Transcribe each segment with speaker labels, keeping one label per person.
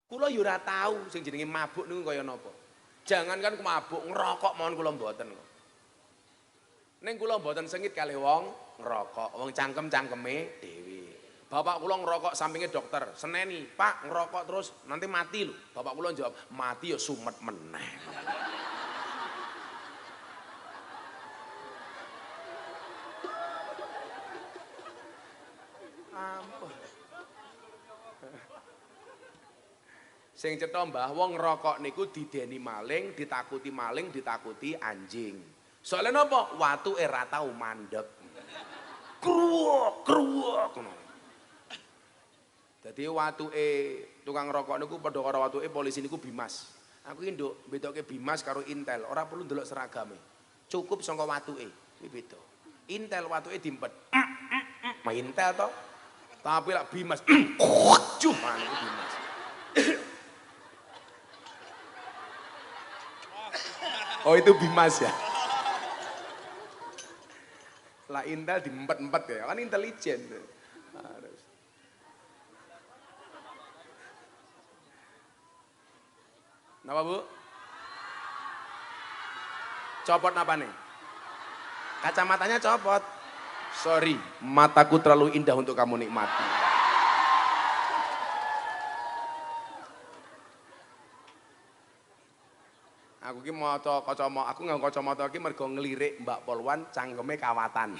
Speaker 1: Kula yo ora tau sing jenenge mabuk niku kaya napa. Jangankan mabuk ngerokok mawon kula mboten kok. Ning kula mboten sengit kalih wong ngerokok, wong cangkem-cangkeme dhewe. Bapak kula ngerokok sampinge dokter, seneni, "Pak, ngerokok terus nanti mati lho." Bapak kula jawab, "Mati ya sumet meneh." Ampun. Sing cetha Mbah, wong ngerokok niku dideni maling, ditakuti anjing. Soalnya napa? Watuke ra tau mandeg. Kruwuk, kruwuk ngono. Dadi watuke tukang rokok niku padha karo watuke polisi niku Bimas. Aku iki nduk bedoke Bimas karo Intel, ora perlu ndelok seragame. Cukup saka watuke, iki beda. Intel watuke diempet. Intel to. Tapi lak Bimas. Cuma niku Bimas. Oh itu Bimas ya. Lah Intel diempet-empet ya, kan intelijen. Harus. Napa Bu? Copot apa nih? Kacamatanya copot. Sorry, mataku terlalu indah untuk kamu nikmati. Aku ki maca kacamata, aku nganggo kacamata iki mergo nglirik Mbak Polwan cangkeme kawatan.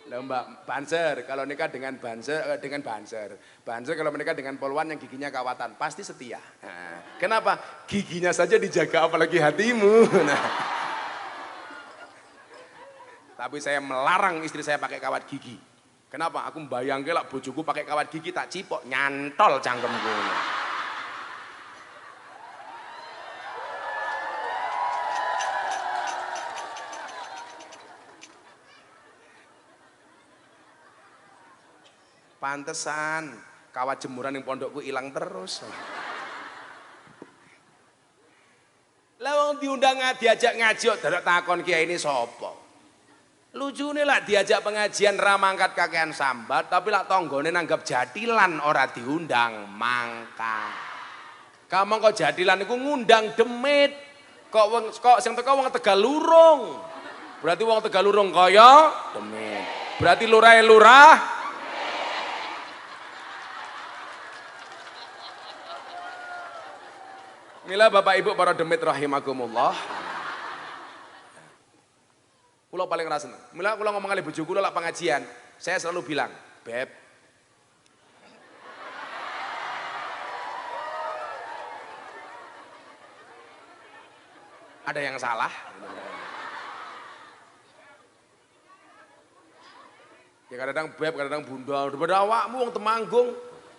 Speaker 1: Lah Mbak Banser, kalau nikah dengan Banser Banser kalau menikah dengan Polwan yang giginya kawatan, pasti setia. Nah, kenapa? Giginya saja dijaga apalagi hatimu. Nah. Tapi saya melarang istri saya pakai kawat gigi. Kenapa? Aku mbayangke lak bojoku pakai kawat gigi tak cipok nyantol cangkemku. Pantesan kawat jemuran yang pondokku hilang terus. Lah wong diundang diajak ngaji kok derek takon kiai ini sapa? Lucune lak diajak pengajian ra mangkat kakean sambat, tapi lak tanggane nanggap jadilan ora diundang mangkat. Kamu kok jadilan iku ngundang demit. Kok sing teko wong Tegalurung. Berarti wong Tegalurung kaya demit. Berarti lurahe lurah. Mila Bapak Ibu para demit rahimakumullah. Kula paling ra seneng. Mila kula ngomong kali bojo kula lak pengajian, saya selalu bilang, "Beb, ada yang salah?" Ya kadang beb, kadang bunda, daripada awakmu wong Temanggung,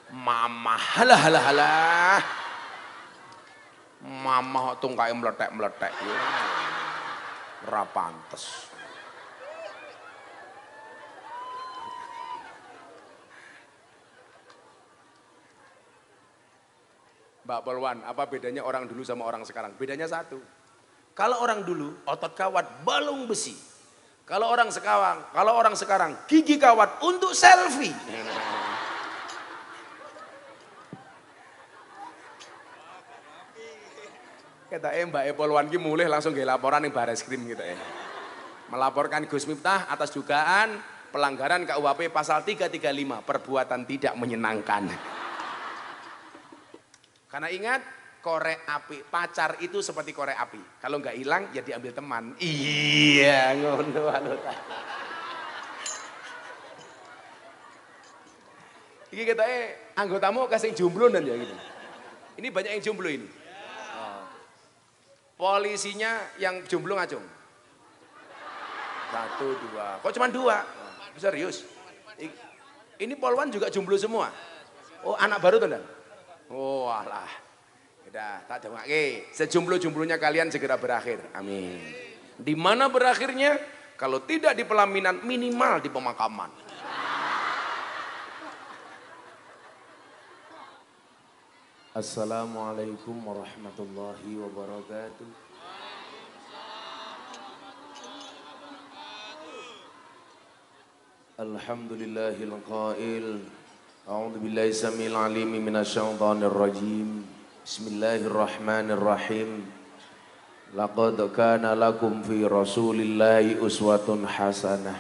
Speaker 1: mamah, halah halah halah. Mamah kok tungkae meletek-meletek. Ora pantes. Mbak Polwan, apa bedanya orang dulu sama orang sekarang? Bedanya satu. Kalau orang dulu otot kawat balung besi. Kalau orang sekarang gigi kawat untuk selfie. Kata Mbak Polwan ki mulih langsung nggih laporan ning Bareskrim gitu ya. Melaporkan Gus Miftah atas dugaan pelanggaran KUHP pasal 335, perbuatan tidak menyenangkan. Karena ingat, korek api, pacar itu seperti korek api. Kalau nggak hilang, ya diambil teman. Iya, ngono anut. Iki katanya anggotamu kasih jomblo dan ya gitu. Ini banyak yang jomblo ini. Polisinya yang jomblo ngacung. 1, 2. Kok cuma 2? Serius? Ini Polwan juga jomblo semua. Oh, anak baru tuh dan? Oh alah, udah tak dongake. Sejomblo-jomblonya kalian segera berakhir. Amin. Di mana berakhirnya? Kalau tidak di pelaminan, minimal di pemakaman. Assalamualaikum warahmatullahi wabarakatuh. Alhamdulillahil qail. A'udzu billahi samil alim minasyaitonir rajim. Bismillahirrahmanirrahim. Laqad kana lakum fi Rasulillahi uswatun hasanah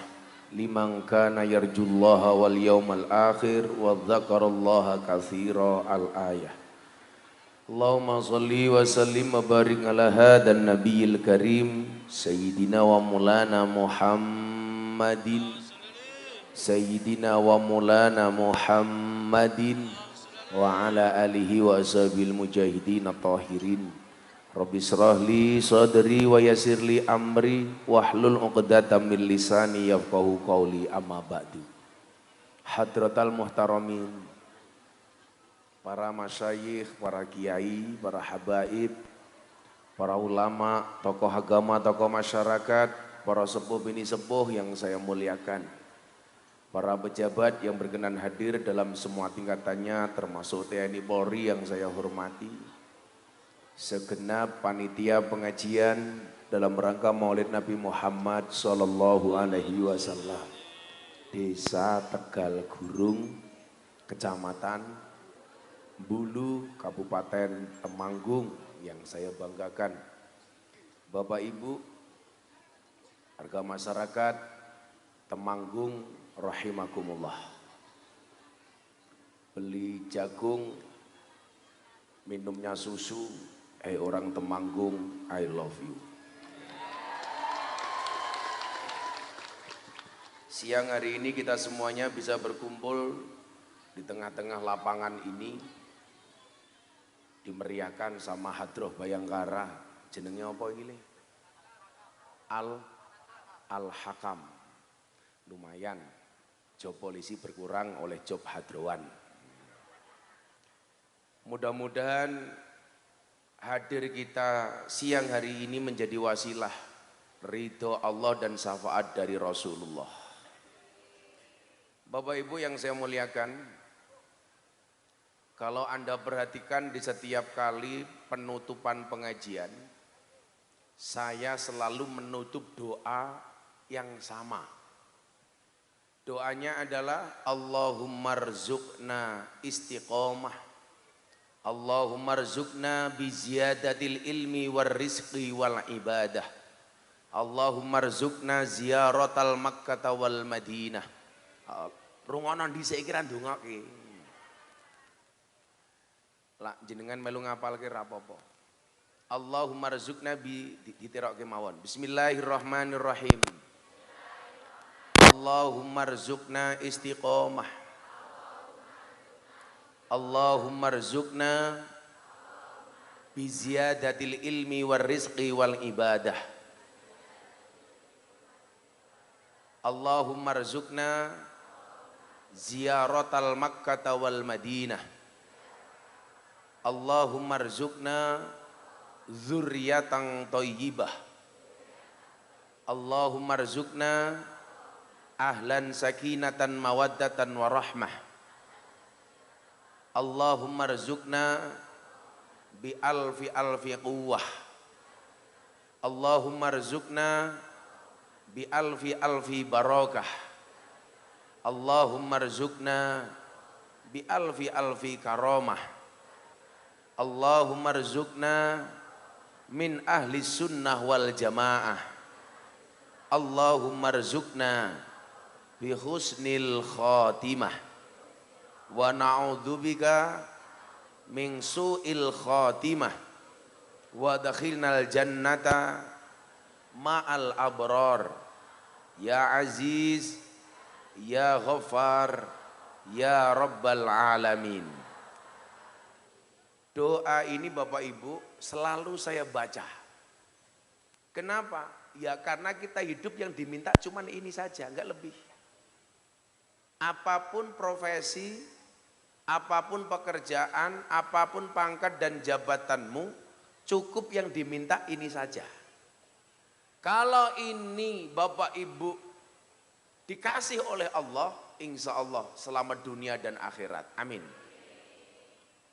Speaker 1: liman kana yarjullaha wal yawmal akhir wa dzakarallaha katsira al-ayah. Allahumma shalli wa sallim wa barik ala hadan nabiyil karim sayyidina wa maulana Muhammadin Sayyidina wa Maulana Muhammadin wa ala alihi wa ashabil mujahidin tahirin. Rabbi shrahli sadri wa yassirli amri wahlul 'uqdatam min lisani yafqahu qawli amma ba'du. Hadratal muhtaramin, para masyayikh, para kiai, para habaib, para ulama, tokoh agama, tokoh masyarakat, para sepuh bini sepuh yang saya muliakan, para pejabat yang berkenan hadir dalam semua tingkatannya termasuk TNI Polri yang saya hormati, segenap panitia pengajian dalam rangka Maulid Nabi Muhammad Sallallahu Alaihi Wasallam, Desa Tegal Gurung, Kecamatan Bulu, Kabupaten Temanggung yang saya banggakan, Bapak Ibu, warga masyarakat Temanggung rahimakumullah. Beli jagung, minumnya susu, orang Temanggung, I love you. Siang hari ini kita semuanya bisa berkumpul di tengah-tengah lapangan ini, dimeriahkan sama Hadroh Bayangkara. Jenengnya apa ini? Al-Hakam. Lumayan, job polisi berkurang oleh job hadrowan. Mudah-mudahan hadir kita siang hari ini menjadi wasilah ridho Allah dan syafaat dari Rasulullah. Bapak Ibu yang saya muliakan, kalau Anda perhatikan di setiap kali penutupan pengajian, saya selalu menutup doa yang sama. Doanya adalah Allahumma rzuqna istiqomah, Allahumma rzuqna biziyadatil ilmi war rizqi wal ibadah, Allahumma rzuqna ziyaratal Makkah wal Madinah. Rungono dhisik iki ra ndongake. Lah jenengan melu ngapalke ra apa-apa. Allahumma rzuqna diterokke mawon. Bismillahirrahmanirrahim. Allahumma rzuqna istiqomah, Allahumma rzuqna biziyadatil ilmi war rizqi wal ibadah, Allahumma rzuqna ziyaratal Makkah wal Madinah, Allahumma rzuqna dzurriyyatan thayyibah, Allahumma rzuqna ahlan sakinatan mawaddatan warahmah, Allahumma rzuqna bi alfi quwwah, Allahumma rzuqna bi alfi barakah, Allahumma rzuqna bi alfi karamah, Allahumma rzuqna min ahli sunnah wal jamaah, Allahumma rzuqna bi husnil khatimah wa na'udzubika min su'il khatimah wa dakhilnal jannata ma'al abrar ya aziz ya ghaffar ya rabbal alamin. Doa ini Bapak Ibu selalu saya baca. Kenapa? Ya karena kita hidup yang diminta cuman ini saja, enggak lebih. Apapun profesi, apapun pekerjaan, apapun pangkat dan jabatanmu, cukup yang diminta ini saja. Kalau ini Bapak Ibu dikasih oleh Allah, insya Allah selamat dunia dan akhirat. Amin.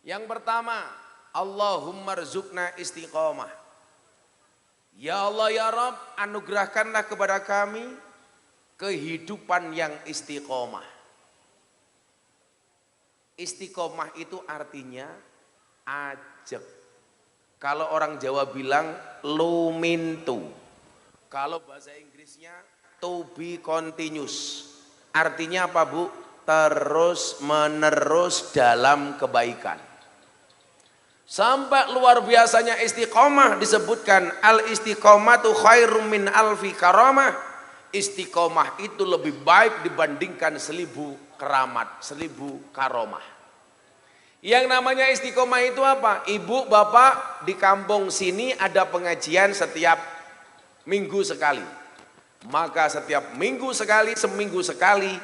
Speaker 1: Yang pertama, Allahumma rzuqna istiqomah. Ya Allah ya Rabb, anugerahkanlah kepada kami kehidupan yang istiqomah. Istiqomah itu artinya ajeg. Kalau orang Jawa bilang lumintu. Kalau bahasa Inggrisnya to be continuous. Artinya apa, Bu? Terus menerus dalam kebaikan. Sampai luar biasanya istiqomah disebutkan al istiqomatu khairum min alfi karamah. Istiqomah itu lebih baik dibandingkan 1000 keramat, 1000 karomah. Yang namanya istiqomah itu apa? Ibu, bapak di kampung sini ada pengajian setiap minggu sekali. Maka setiap minggu sekali, seminggu sekali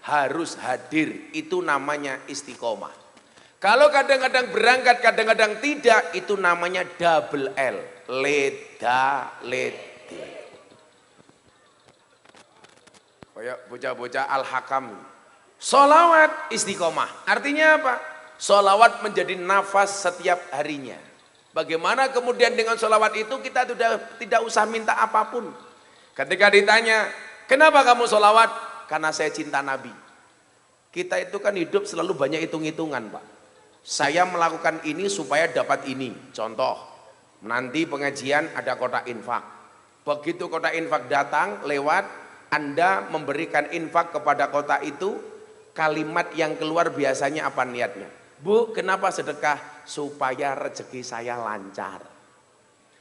Speaker 1: harus hadir. Itu namanya istiqomah. Kalau kadang-kadang berangkat, kadang-kadang tidak, itu namanya double L. Leda, lede. Kayak bocah-bocah al-hakam. Sholawat istiqomah. Artinya apa? Sholawat menjadi nafas setiap harinya. Bagaimana kemudian dengan sholawat itu kita sudah tidak usah minta apapun. Ketika ditanya, kenapa kamu sholawat? Karena saya cinta Nabi. Kita itu kan hidup selalu banyak hitung-hitungan, Pak. Saya melakukan ini supaya dapat ini. Contoh, nanti pengajian ada kotak infak. Begitu kotak infak datang, lewat, Anda memberikan infak kepada kotak itu, kalimat yang keluar biasanya apa niatnya? Bu, kenapa sedekah? Supaya rezeki saya lancar.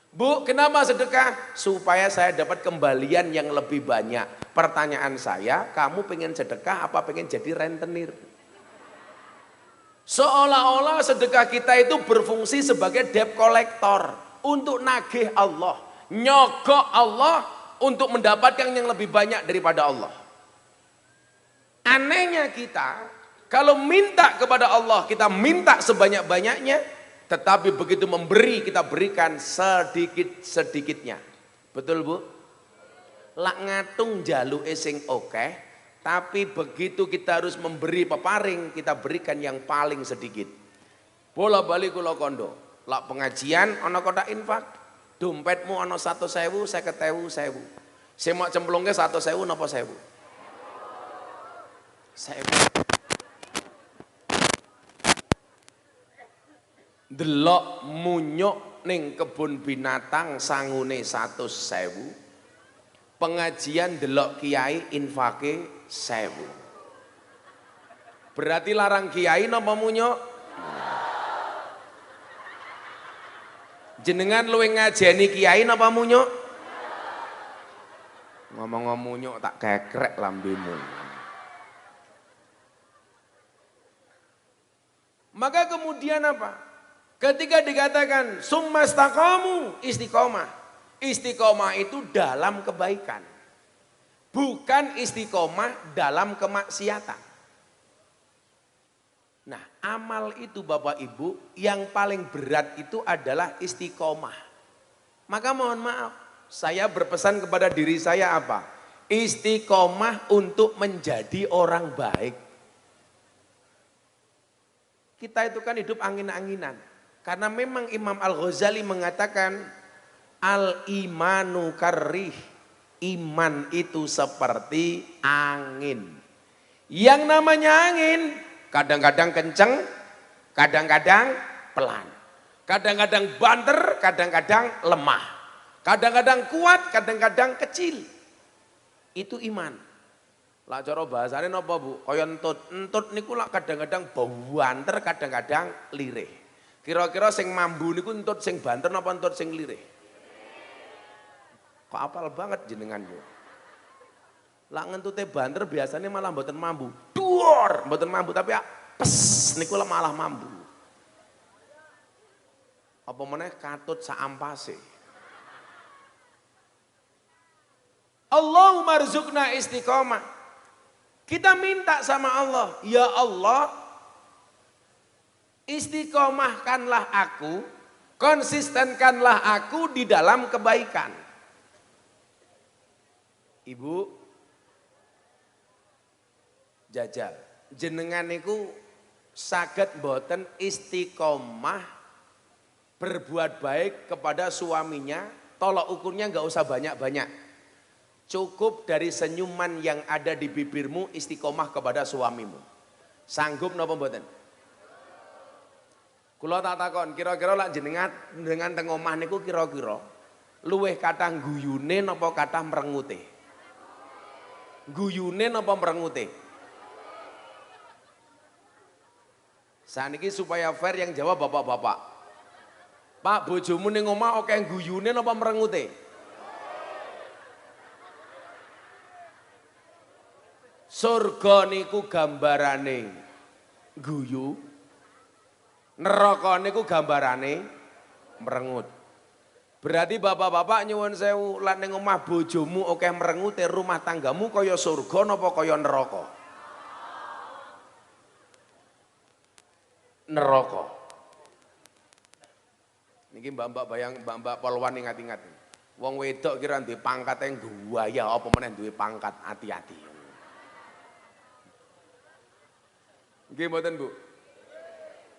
Speaker 1: Bu, kenapa sedekah? Supaya saya dapat kembalian yang lebih banyak. Pertanyaan saya, kamu pengen sedekah apa pengen jadi rentenir? Seolah-olah sedekah kita itu berfungsi sebagai debt collector. Untuk nagih Allah. Nyogok Allah untuk mendapatkan yang lebih banyak daripada Allah. Anehnya kita, kalau minta kepada Allah, kita minta sebanyak-banyaknya, tetapi begitu memberi, kita berikan sedikit-sedikitnya. Betul, Bu? Lak ngatung jaluke sing okeh, tapi begitu kita harus memberi peparing, kita berikan yang paling sedikit. Bola balik kula kondo, lak pengajian ana kotak infak, dompetmu ana 100.000, 50.000. Semak cemplungke 100.000 napa 1.000? 1.000. Delok munyuk ning kebun binatang sangune 100.000. Pengajian delok kiai infake 1.000. Berarti larang kiai napa munyuk? Jenengan luwih ngajeni kiai napa munyuk? Ngomong-ngomong munyuk tak kekrek lambemu. Maka kemudian apa? Ketika dikatakan summastaqamu, istiqomah. Istiqomah itu dalam kebaikan. Bukan istiqomah dalam kemaksiatan. Nah, amal itu Bapak Ibu yang paling berat itu adalah istiqomah. Maka mohon maaf, saya berpesan kepada diri saya apa? Istiqomah untuk menjadi orang baik. Kita itu kan hidup angin-anginan. Karena memang Imam Al-Ghazali mengatakan al-imanu karrih, iman itu seperti angin. Yang namanya angin kadang-kadang kenceng, kadang-kadang pelan. Kadang-kadang banter, kadang-kadang lemah. Kadang-kadang kuat, kadang-kadang kecil. Itu iman. Lah cara bahasane napa, Bu? Kaya entut. Entut niku lak kadang-kadang banter, kadang-kadang lirih. Kira-kira sing mambu niku entut sing banter napa entut sing lirih? Kok apal banget jenengan yo. Lah ngentute banter biasanya malah mboten mambu. Duor, mboten mambu tapi ya pes niku malah mambu. Apa meneh katut sak ampase. Allahumma rzuqna istiqomah. Kita minta sama Allah, ya Allah, istiqomahkanlah aku, konsistenkanlah aku di dalam kebaikan. Ibu, jajal, jenengan niku saged mboten istiqomah berbuat baik kepada suaminya, tolak ukurnya nggak usah banyak-banyak. Cukup dari senyuman yang ada di bibirmu istiqomah kepada suamimu. Sanggup napa mboten? Kula tak takon, kira-kira lak jenengan dengan teng omah niku kira-kira luweh kathah guyune napa kathah merengute? Guyune napa merengute? Saniki supaya fair yang jawab bapak-bapak. Pak, bojomu ning omah akeh guyune napa merengute? Surga niku gambarane guyu, neraka niku gambarane merengut. Berarti bapak-bapak nyuwun sewu, lan ning omah bojomu akeh merengute, rumah tanggamu kaya surga napa kaya neraka? Neraka. Niki mbak-mbak bayang, mbak-mbak polwan ingat-ingat. Wong wedok kira duwe pangkat yang buaya, apa meneh duwe pangkat, hati-hati. Nggih mboten Bu?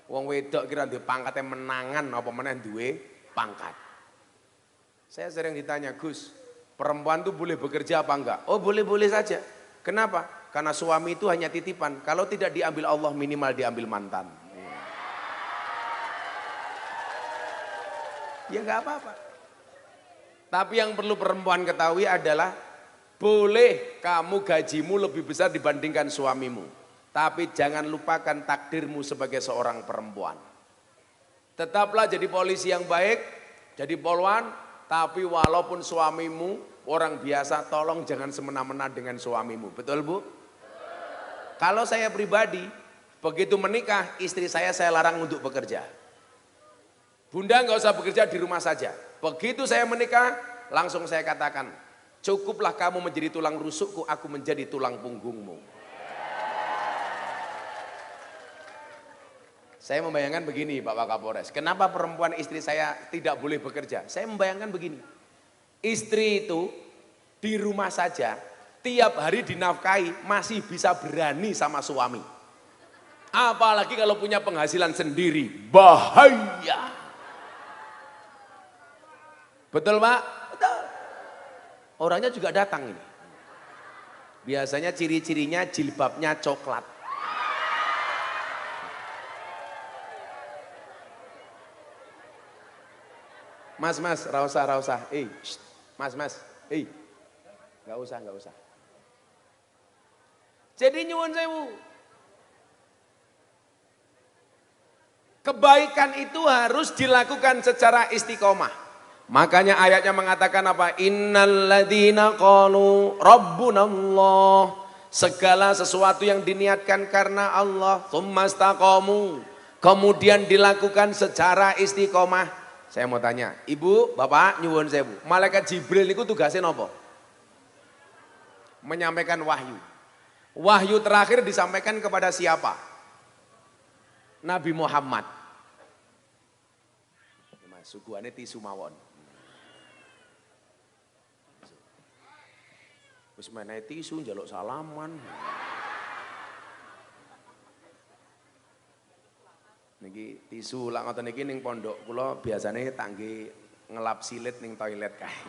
Speaker 1: Wong wedok kira duwe pangkate menangan apa meneh duwe pangkat. Saya sering ditanya, Gus, perempuan tuh boleh bekerja apa enggak? Oh boleh-boleh saja. Kenapa? Karena suami itu hanya titipan. Kalau tidak diambil Allah minimal diambil mantan. Ya enggak apa-apa. Tapi yang perlu perempuan ketahui adalah boleh kamu gajimu lebih besar dibandingkan suamimu. Tapi jangan lupakan takdirmu sebagai seorang perempuan. Tetaplah jadi polisi yang baik, jadi polwan, tapi walaupun suamimu orang biasa, tolong jangan semena-mena dengan suamimu. Betul Bu? Kalau saya pribadi, begitu menikah, istri saya larang untuk bekerja. Bunda nggak usah bekerja di rumah saja. Begitu saya menikah, langsung saya katakan, cukuplah kamu menjadi tulang rusukku, aku menjadi tulang punggungmu. Saya membayangkan begini Pak Kapolres, kenapa perempuan istri saya tidak boleh bekerja? Saya membayangkan begini, istri itu di rumah saja, tiap hari dinafkahi masih bisa berani sama suami. Apalagi kalau punya penghasilan sendiri, bahaya. Betul Pak? Betul. Orangnya juga datang ini. Biasanya ciri-cirinya jilbabnya coklat. Mas, rausa, mas, nggak usah. Jadi nyuwun sewu, kebaikan itu harus dilakukan secara istiqomah. Makanya ayatnya mengatakan apa? Innalladzina qalu rabbunallah. Segala sesuatu yang diniatkan karena Allah, tsumastaqamu, kemudian dilakukan secara istiqomah. Saya mau tanya, Ibu, Bapak, nyuwun sewu, malaikat Jibril itu tugasnya apa? Menyampaikan wahyu. Wahyu terakhir disampaikan kepada siapa? Nabi Muhammad. Suguhane tisu mawon. Wis menehi tisu njaluk salaman. Niki tisu lak ngoten niki ning pondok kula biasane tangge ngelap silit ning toilet kae.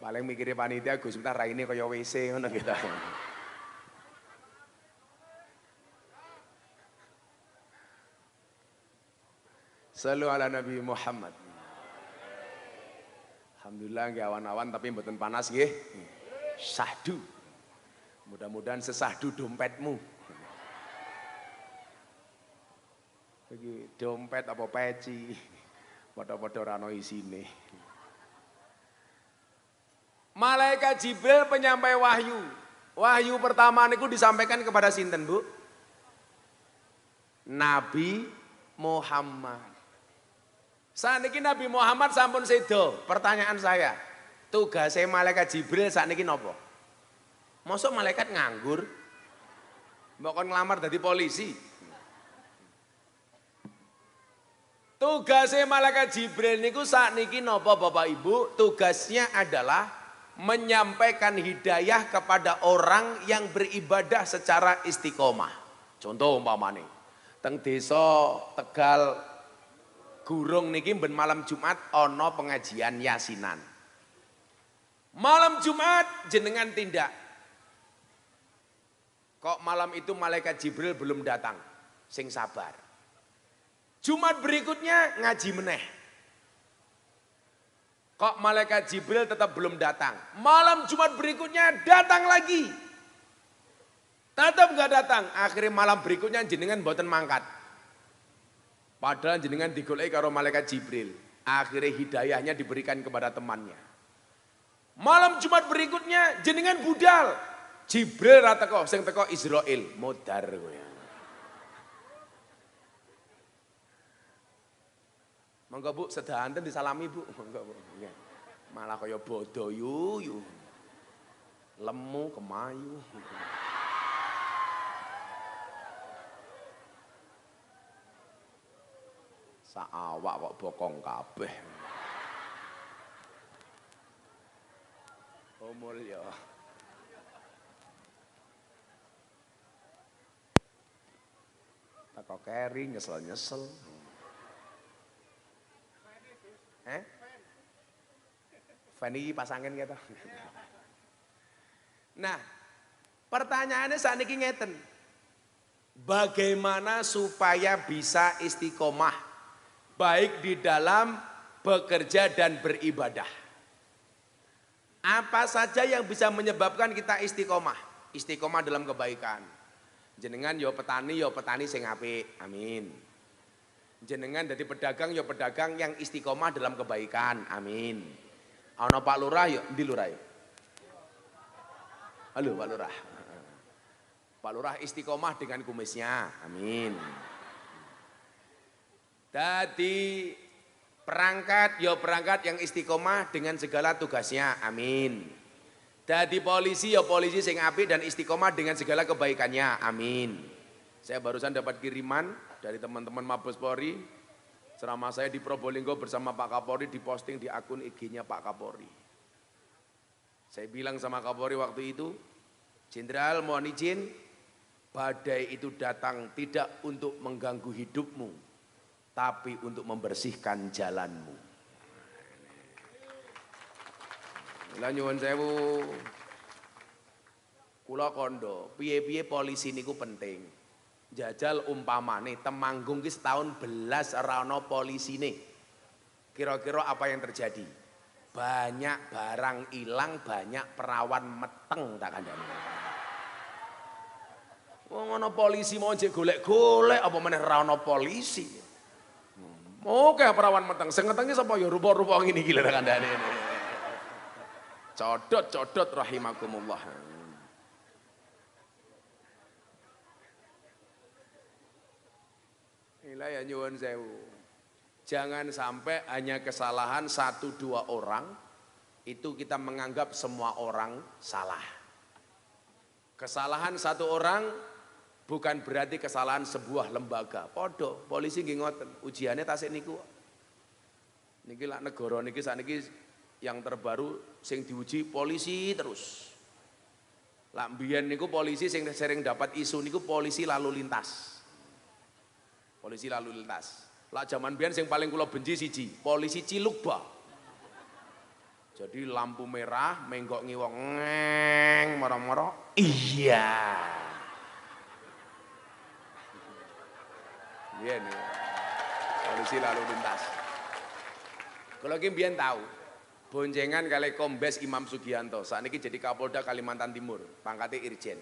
Speaker 1: Paling mikire panitia Gus entar raine kaya WC ngono gitu. Sallu ala Nabi Muhammad. Alhamdulillah nggih awan-awan tapi mboten panas nggih. Sahdu. Mudah-mudahan sesahdu dompetmu. Iki dompet apa peci. Padha-padha ora ono isine. Malaikat Jibril penyampai wahyu. Wahyu pertama niku disampaikan kepada sinten, Bu? Nabi Muhammad. Saniki Nabi Muhammad sampun sedo. Pertanyaan saya, tugasnya malaikat Jibril sakniki napa? Mosok malaikat nganggur? Mbok kon nglamar dadi polisi. Tugasnya malaikat Jibril niku sakniki napa Bapak Ibu? Tugasnya adalah menyampaikan hidayah kepada orang yang beribadah secara istiqomah. Contoh umpamane teng desa Tegal Gurung niki ben malam Jumat ana pengajian yasinan. Malam Jumat jenengan tindak. Kok malam itu malaikat Jibril belum datang? Sing sabar. Jumat berikutnya ngaji meneh. Kok malaikat Jibril tetap belum datang? Malam Jumat berikutnya datang lagi. Tetap nggak datang. Akhirnya malam berikutnya jenengan mboten mangkat. Padahal jenengan digoleki karo malaikat Jibril. Akhirnya hidayahnya diberikan kepada temannya. Malam Jumat berikutnya jenengan budal. Jibril ra teko, sing teko Israil, modar kowe. Monggo Bu, sedahanten disalami Bu. Monggo Bu. Malah kaya bodo yu. Lemu kemayu. Saawak kok bokong kabeh. Oh mulya. Teko keri nyesel-nyesel. Fani pasangin gitu. Nah, pertanyaannya saat ini ngeten. Bagaimana supaya bisa istiqomah baik di dalam bekerja dan beribadah? Apa saja yang bisa menyebabkan kita istiqomah? Istiqomah dalam kebaikan. Jenengan yo petani sing apik. Amin. Jenengan dadi pedagang yo pedagang yang istiqomah dalam kebaikan. Amin. Ana Pak Lurah yo endi Lurah yo? Halo Pak Lurah. Pak Lurah istiqomah dengan kumisnya. Amin. Dadi perangkat yo perangkat yang istiqomah dengan segala tugasnya. Amin. Dadi polisi yo polisi sing apik dan istiqomah dengan segala kebaikannya. Amin. Saya barusan dapat kiriman dari teman-teman Mabes Polri. Ceramah saya di Probolinggo bersama Pak Kapolri diposting di akun IG-nya Pak Kapolri. Saya bilang sama Kapolri waktu itu, Jenderal mohon izin, badai itu datang tidak untuk mengganggu hidupmu, tapi untuk membersihkan jalanmu. Lah nyuwun sewu. Kula kondo, piye-piye polisi niku penting. Jajal umpamane Temanggung ki setahun belas ora ana polisine. Kira-kira apa yang terjadi? Banyak barang hilang, banyak perawan meteng tak kandhani. Wong ana polisi mau jek golek-golek apa meneh ora ana polisi. Oke perawan meteng, sing ngetengi sapa ya rupa-rupa ngene iki lho tak kandhani. Codot rahimakumullah. Inilah ya nyuwun sewu. Jangan sampai hanya kesalahan 1-2 orang itu kita menganggap semua orang salah. Kesalahan 1 orang bukan berarti kesalahan sebuah lembaga. Podo, polisi nggih ngoten, ujiannya tasik niku. Niki lak negara niki sakniki yang terbaru sing diuji polisi terus. Lak mbiyen niku polisi sing sering dapat isu niku polisi lalu lintas. Polisi lalu lintas. Lah zaman biyen sing paling kula benci siji, polisi Cilukba. Jadi lampu merah menggok ngiwong ngeng moro-moro. Iya. Iya nih. Polisi lalu lintas. Kalau ki mbiyen tahu boncengan kali Kombes Imam Sugianto. Sakniki jadi Kapolda Kalimantan Timur, pangkatnya Irjen.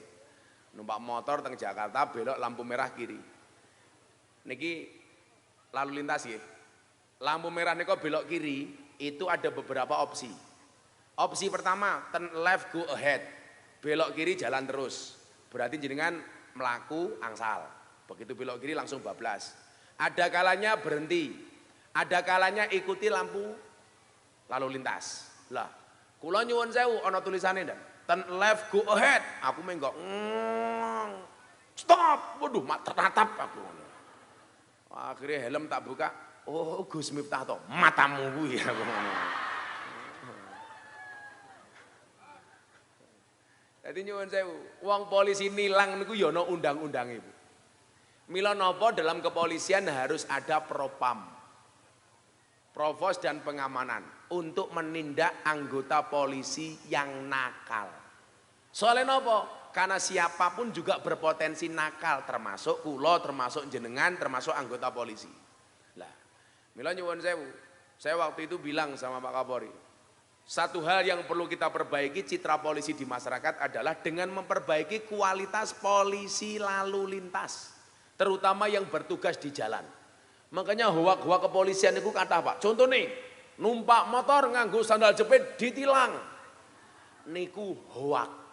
Speaker 1: Numpak motor teng Jakarta belok lampu merah kiri. Niki lalu lintas ya. Lampu merah niko belok kiri itu ada beberapa opsi. Opsi pertama turn left go ahead. Belok kiri jalan terus. Berarti jenengan melaku angsal. Begitu belok kiri langsung bablas. Ada kalanya berhenti. Ada kalanya ikuti lampu lalu lintas. Lah, kula nyuwun sewu ana tulisane ndak? Turn left go ahead. Aku menggok stop. Waduh, mak tertatap aku. Akhirnya helm tak buka, oh Gus Miftah toh, matamu kuwi aku ngono. Dadi nyuwun sewu, wong polisi nilang niku ya ana undang-undange, Bu. Mila napa dalam kepolisian harus ada propam. provos dan pengamanan untuk menindak anggota polisi yang nakal. Soalnya nopo? Karena siapapun juga berpotensi nakal, termasuk kulo, termasuk jenengan, termasuk anggota polisi. Lah, mila nyuwun sewu. Saya waktu itu bilang sama Pak Kapolri, satu hal yang perlu kita perbaiki citra polisi di masyarakat adalah dengan memperbaiki kualitas polisi lalu lintas, terutama yang bertugas di jalan. Makanya hoak-hoak kepolisian itu kata Pak, contoh nih, numpak motor nganggo sandal jepit ditilang. Niku hoak.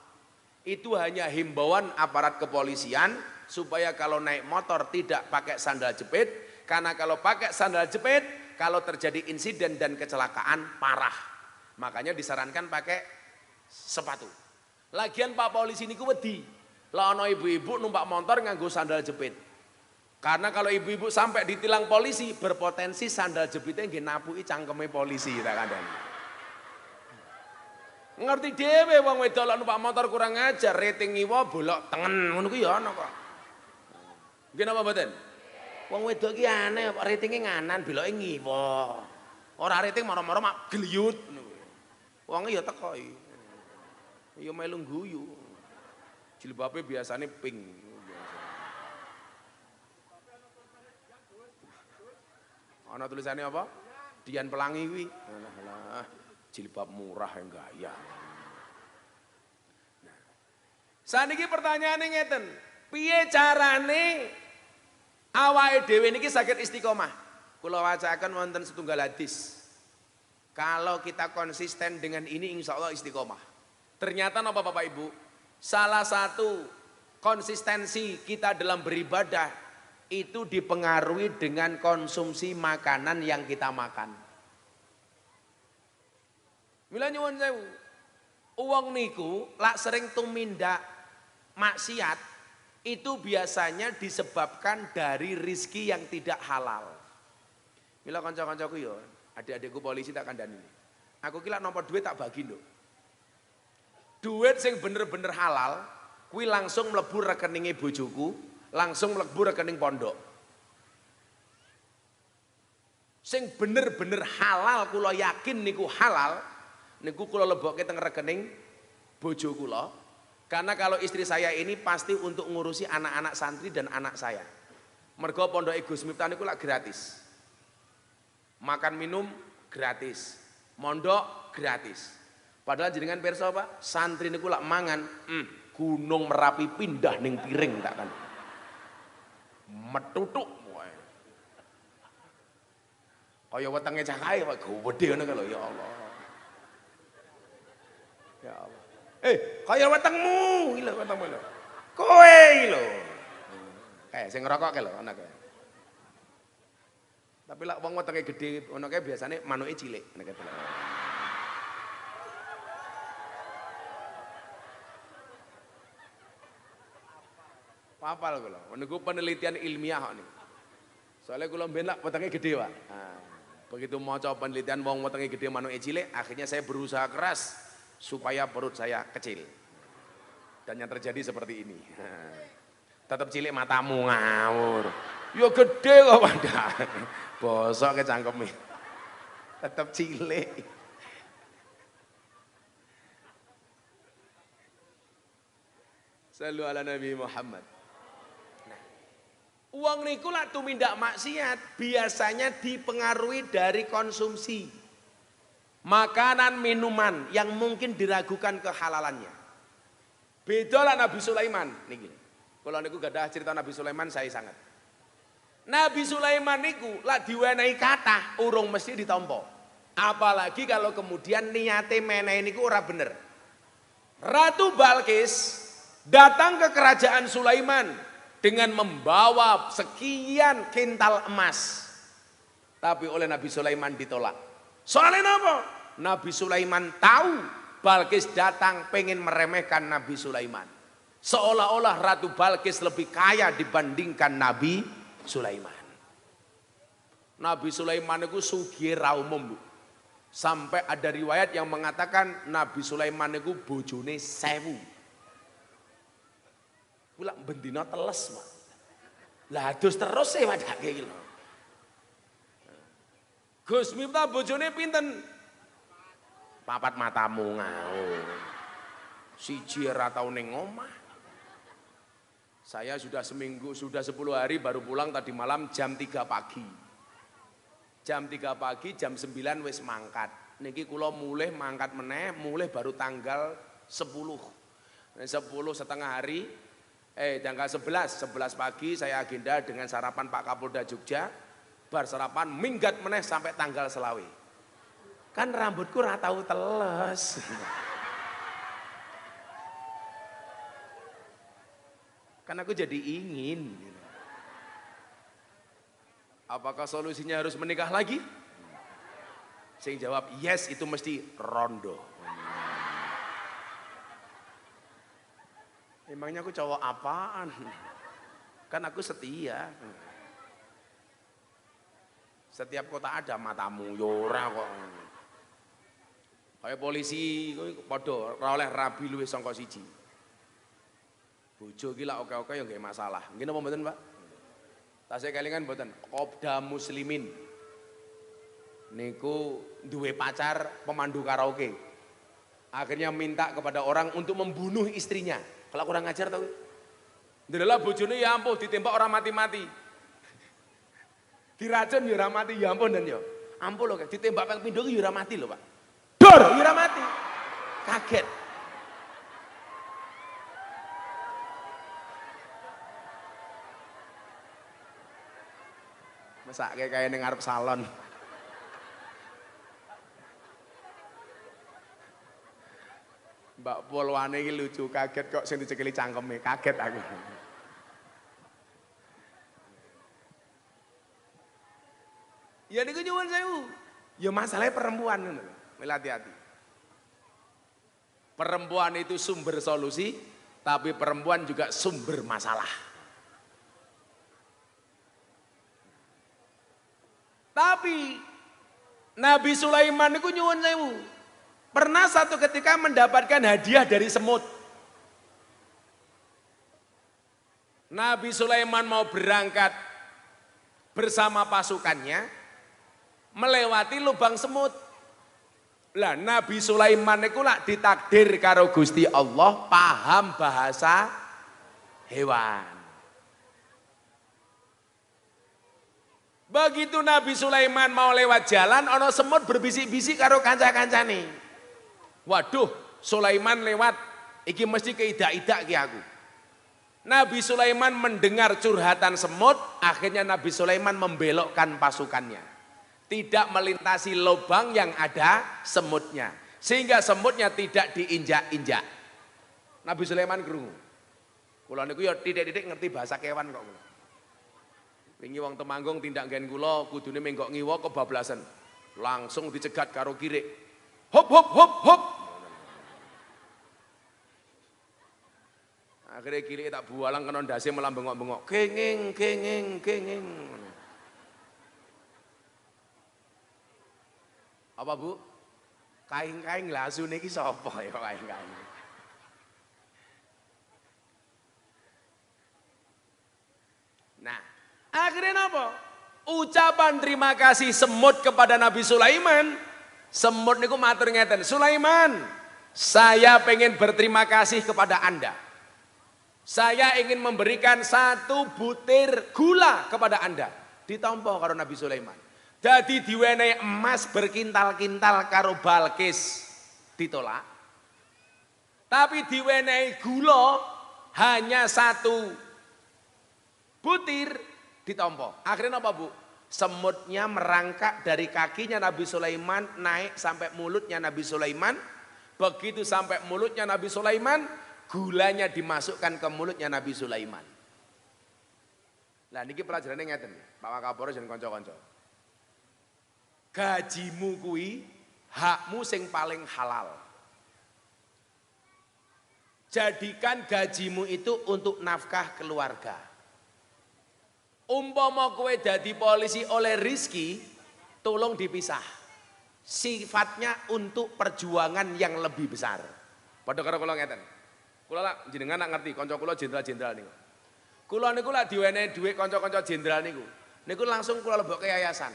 Speaker 1: Itu hanya himbauan aparat kepolisian supaya kalau naik motor tidak pakai sandal jepit, karena kalau pakai sandal jepit, kalau terjadi insiden dan kecelakaan parah. Makanya disarankan pakai sepatu. Lagian Pak polisi niku wedi. Lah ana ibu-ibu numpak motor nganggo sandal jepit. Karena kalau ibu-ibu sampai ditilang polisi, berpotensi sandal jepitnya nggih napuki cangkeme polisi tak kandhani. Ngerti dhewe wong wedok lek numpak motor kurang ajar, rating ngiwa bolok tengen ngono ku ya ana kok. Nggih napa mboten? Wong wedok ki aneh kok ratinge nganan beloke ngiwa. Ora rating moro-moro mak gliyut ngono kuwi. Wonge ya teko iki. Ya melu guyu. Jilbabe biasane pink. Ana tulisannya apa? Dian Pelangi kuwi. Alah, jilbab murah yang gaya. Nah, saniki pertanyaane ngeten, piye carane awake dhewe niki saged istiqomah? Kula wacaken wonten setunggal hadis. Kalau kita konsisten dengan ini insya Allah istiqomah. Ternyata napa Bapak Ibu? Salah satu konsistensi kita dalam beribadah itu dipengaruhi dengan konsumsi makanan yang kita makan. Mila nyuwun sewu, uang niku lak sering tumindak maksiat itu biasanya disebabkan dari rizki yang tidak halal. Mila kanca-kancaku ya, adik-adikku polisi tak kandhani. Aku kira nomor duit tak bagi nduk. Duit sing bener-bener halal, kuwi langsung mlebu rekeninge bojoku, langsung mlebu rekening pondok. Sing bener-bener halal kula yakin niku halal. Niku kula lebokke teng rekening bojo kula. Karena kalau istri saya ini pasti untuk ngurusi anak-anak santri dan anak saya. Mergo pondoke Gus Miftah niku lak gratis. Makan minum gratis. Mondok gratis. Padahal jenengan pirsa Pak, santri niku lak mangan, Gunung Merapi pindah ning piring tak kan. Metutuk wae. Kaya wetenge cah kae wae gede ngono lho ya Allah. Ya Allah. Kaya wetengmu iki lho wetengmu lho. Kowe iki lho. Sing ngerokokke lho ana kae. Tapi lak wong wetenge gedhe ngono kae biasane manuke cilik nek delok. Papal kula. Niku penelitian ilmiah kok niku. Soale kula mben lak wetenge gedhe, Pak. Nah, begitu maca penelitian wong wetenge gedhe manuke cilik, akhirnya saya berusaha keras supaya perut saya kecil. Dan yang terjadi seperti ini. Tetap cilik matamu ngawur. Ya gede kok padahal. Bosok ke cangkeme. Tetap cilik. Sallu ala Nabi Muhammad. Nah, uang niku lak tumindak maksiat biasanya dipengaruhi dari konsumsi makanan minuman yang mungkin diragukan kehalalannya. Beda lah Nabi Sulaiman niki. Kalau niku gadah cerita Nabi Sulaiman saya sangat. Nabi Sulaiman niku lak diwenehi kathah urung mesti ditampa. Apalagi kalau kemudian niate menehi niku ora bener. Ratu Balkis datang ke kerajaan Sulaiman dengan membawa sekian kintal emas. Tapi oleh Nabi Sulaiman ditolak. Soalnya apa? Nabi Sulaiman tahu Balkis datang pengen meremehkan Nabi Sulaiman. Seolah-olah Ratu Balkis lebih kaya dibandingkan Nabi Sulaiman. Nabi Sulaiman itu sugih ra umum, Bu. Sampai ada riwayat yang mengatakan Nabi Sulaiman itu bojone 1000. Kula bendina teles, Pak. Lah adus terus e wadake iki lho. Gus Miftah bojone pinten? Papat matamu ngau. Siji ora tau ning omah. Saya sudah seminggu, sudah 10 hari baru pulang tadi malam jam 3 pagi. Jam 3 pagi, jam 9 wis mangkat. Niki kula mulih mangkat meneh, mulih baru tanggal 10. 10 setengah hari, tanggal 11 pagi saya agenda dengan sarapan Pak Kapolda Jogja. Bar sarapan minggat meneh sampai tanggal selawe. Kan rambutku ora tau teles. Kan aku jadi ingin. Apakah solusinya harus menikah lagi? Saya jawab yes, itu mesti rondo. Emangnya aku cowok apaan? Kan aku setia. Setiap kota ada matamu, yora kok. Kayak polisi, padha ora oleh rabi luwih sangka siji. Bojo iki lak oke-oke ya nggih masalah. Nggih napa mboten, Pak? Tasih kelingan mboten? Kopda Muslimin. Niku duwe pacar pemandu karaoke. Akhirnya minta kepada orang untuk membunuh istrinya. Kalau kurang ngajar tau. Ndelala bojone ya ampun ditembak orang mati-mati. Diracun ya ora mati, ya ampun dan ya. Ampun lho, ditembak ping pindho ya ora mati lho, Pak. Dor, ya ora mati. Kaget. Mesake kaya ning ngarep salon. Mbak Polwane iki lucu, kaget kok sing dicekeli cangkeme, kaget aku. Ya niku nyuwun sewu. Ya masalahnya perempuan ngono. Hati-hati. Perempuan itu sumber solusi, tapi perempuan juga sumber masalah. Tapi Nabi Sulaiman niku nyuwun sewu. Pernah satu ketika mendapatkan hadiah dari semut. Nabi Sulaiman mau berangkat bersama pasukannya melewati lubang semut. Lah Nabi Sulaiman niku lak ditakdir karo Gusti Allah paham bahasa hewan. Begitu Nabi Sulaiman mau lewat jalan, ana semut berbisik-bisik karo kanca-kancane. Waduh, Sulaiman lewat, iki mesti keidak-idak ki aku. Nabi Sulaiman mendengar curhatan semut, akhirnya Nabi Sulaiman membelokkan pasukannya. Tidak melintasi lubang yang ada semutnya. Sehingga semutnya tidak diinjak-injak. Nabi Sulaiman krungu. Kula niku ya titik-titik ngerti bahasa kewan kok kula. Wingi wong Temanggung tindak nggen kula kudune menggok ngiwa kebablasan. Langsung dicegat karo kirik. Hop hop hop hop. Akhirnya kirik tak bualang kena ndase malah bengok-bengok. Kenging kenging kenging. Apa Bu? Kaing-kaing lasu niki sapa ya kaing-kaing? Nah, akhirnya apa? Ucapan terima kasih semut kepada Nabi Sulaiman. Semut niku matur ngeten, Sulaiman, saya pengen berterima kasih kepada Anda. Saya ingin memberikan 1 butir gula kepada Anda. Ditampa karo Nabi Sulaiman. Jadi diwenehi emas berkintal-kintal karo Balkis ditolak. Tapi diwenehi gula hanya 1 butir ditampa. Akhirnya apa Bu? Semutnya merangkak dari kakinya Nabi Sulaiman naik sampai mulutnya Nabi Sulaiman. Begitu sampai mulutnya Nabi Sulaiman, gulanya dimasukkan ke mulutnya Nabi Sulaiman. Lah niki pelajarannya ngeten, Pak Wakapolres dan kanca-kanca. Gajimu kuwi hakmu sing paling halal. Jadikan gajimu itu untuk nafkah keluarga. Umpama kowe dadi polisi oleh rizki, tolong dipisah. Sifatnya untuk perjuangan yang lebih besar. Padha karo kula ngeten. Kula lak jenengan nak ngerti kanca kula jenderal-jenderal niku. Kula niku lak diwenehi dhuwit kanca-kanca jenderal niku. Niku langsung kula lebokke yayasan.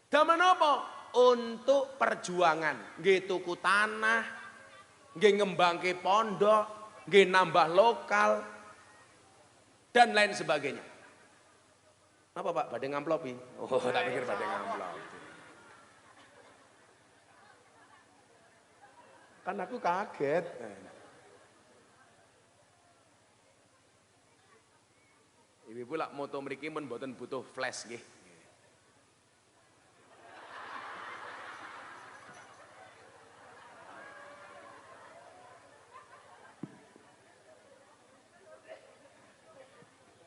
Speaker 1: Damen apa? Untuk perjuangan, nggih tuku tanah, nggih ngembangke pondok, nggih nambah lokal dan lain sebagainya. Apa Pak? Badhe ngamplopi? Oh, tak pikir badhe ngamplopi. Kan aku kaget. Ibu-ibu lak moto mriki mun mboten butuh flash nggih.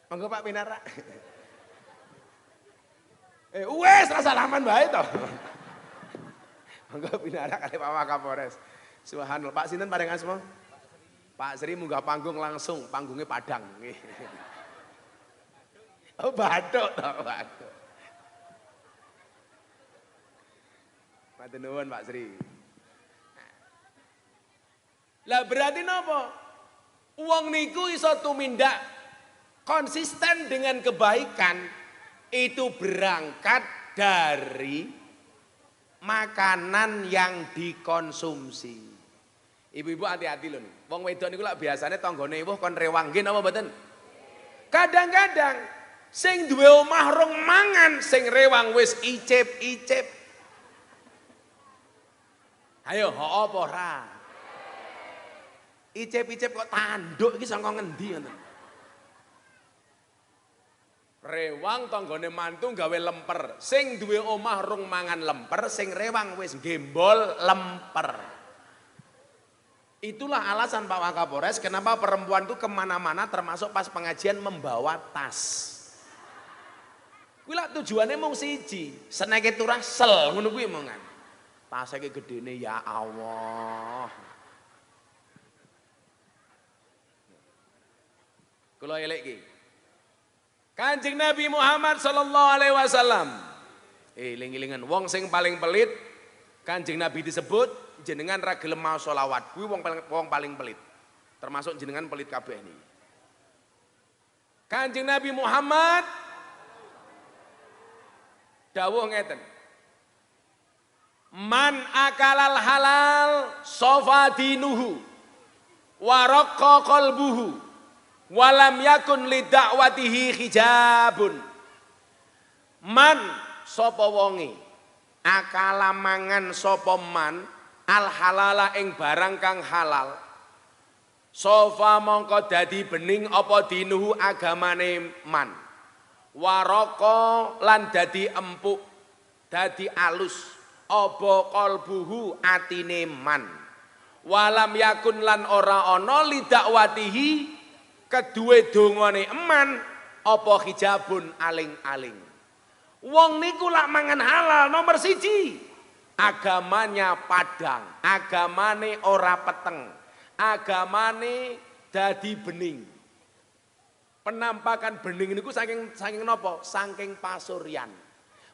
Speaker 1: Monggo Pak Pinara. Wes ra salaman bae to. Monggo Pinara kali Pak Wakapolres. Subhanallah. Pak sinten paring asma? Pak Sri munggah panggung langsung, panggungnya Padang nggih. Oh, bathuk to, bathuk. Matur nuwun Pak Sri. Lah berarti napa? Wong niku iso tumindak konsisten dengan kebaikan itu berangkat dari makanan yang dikonsumsi. Ibu-ibu hati-hati lho nih. Wong wedok niku lak biasane tanggane wuh kon rewang nggih napa mboten? Kadang-kadang sing duwe omah rong mangan, sing rewang wis icip-icip. Ayo ho apa ora? Icip-icip kok tanduk iki saka ngendi ngoten? Rewang tanggane mantu gawe lemper, sing duwe omah rung mangan lemper, sing rewang wis gembol lemper. Itulah alasan Pak Wakapolres kenapa perempuan itu kemana-mana termasuk pas pengajian membawa tas. Kuwi lak tujuane mung siji, seneke turah sel ngono kuwi mongan. Tase iki gedene ya Allah. Kula elek iki. Kanjeng Nabi Muhammad sallallahu alaihi wasallam. Eling-elingan wong sing paling pelit Kanjeng Nabi disebut jenengan ra gelem maos selawat. Kuwi wong paling pelit. Termasuk jenengan pelit kabeh ini. Kanjeng Nabi Muhammad dawuh ngeten. Man akalal halal sofa dinuhu wa raqqa qalbuhu walam yakun lidakwatihi hijabun. Man sapa wonge akala mangan sapa man al halala ing barang kang halal sofa mongko dadi bening apa dinuhu agamane man waraka lan dadi empuk dadi alus apa qalbuhu atine man walam yakun lan ora ana lidakwatihi kedue dongane eman apa hijabun aling-aling. Wong niku lak mangan halal nomor siji. Agamanya padang, agamane ora peteng, agamane dadi bening. Penampakan bening niku saking napa? Saking pasuryan.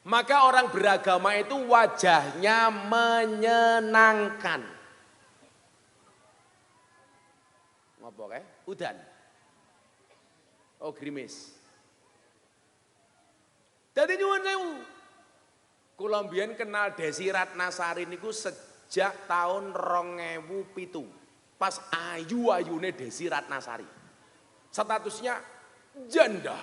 Speaker 1: Maka orang beragama itu wajahnya menyenangkan. Ngopo kae? Udan. Oh grimis. Dadi nyuwun sewu. Kula mbiyen kenal Desi Ratnasari niku sejak tahun 2007. Pas ayu-ayune Desi Ratnasari. Statusnya janda.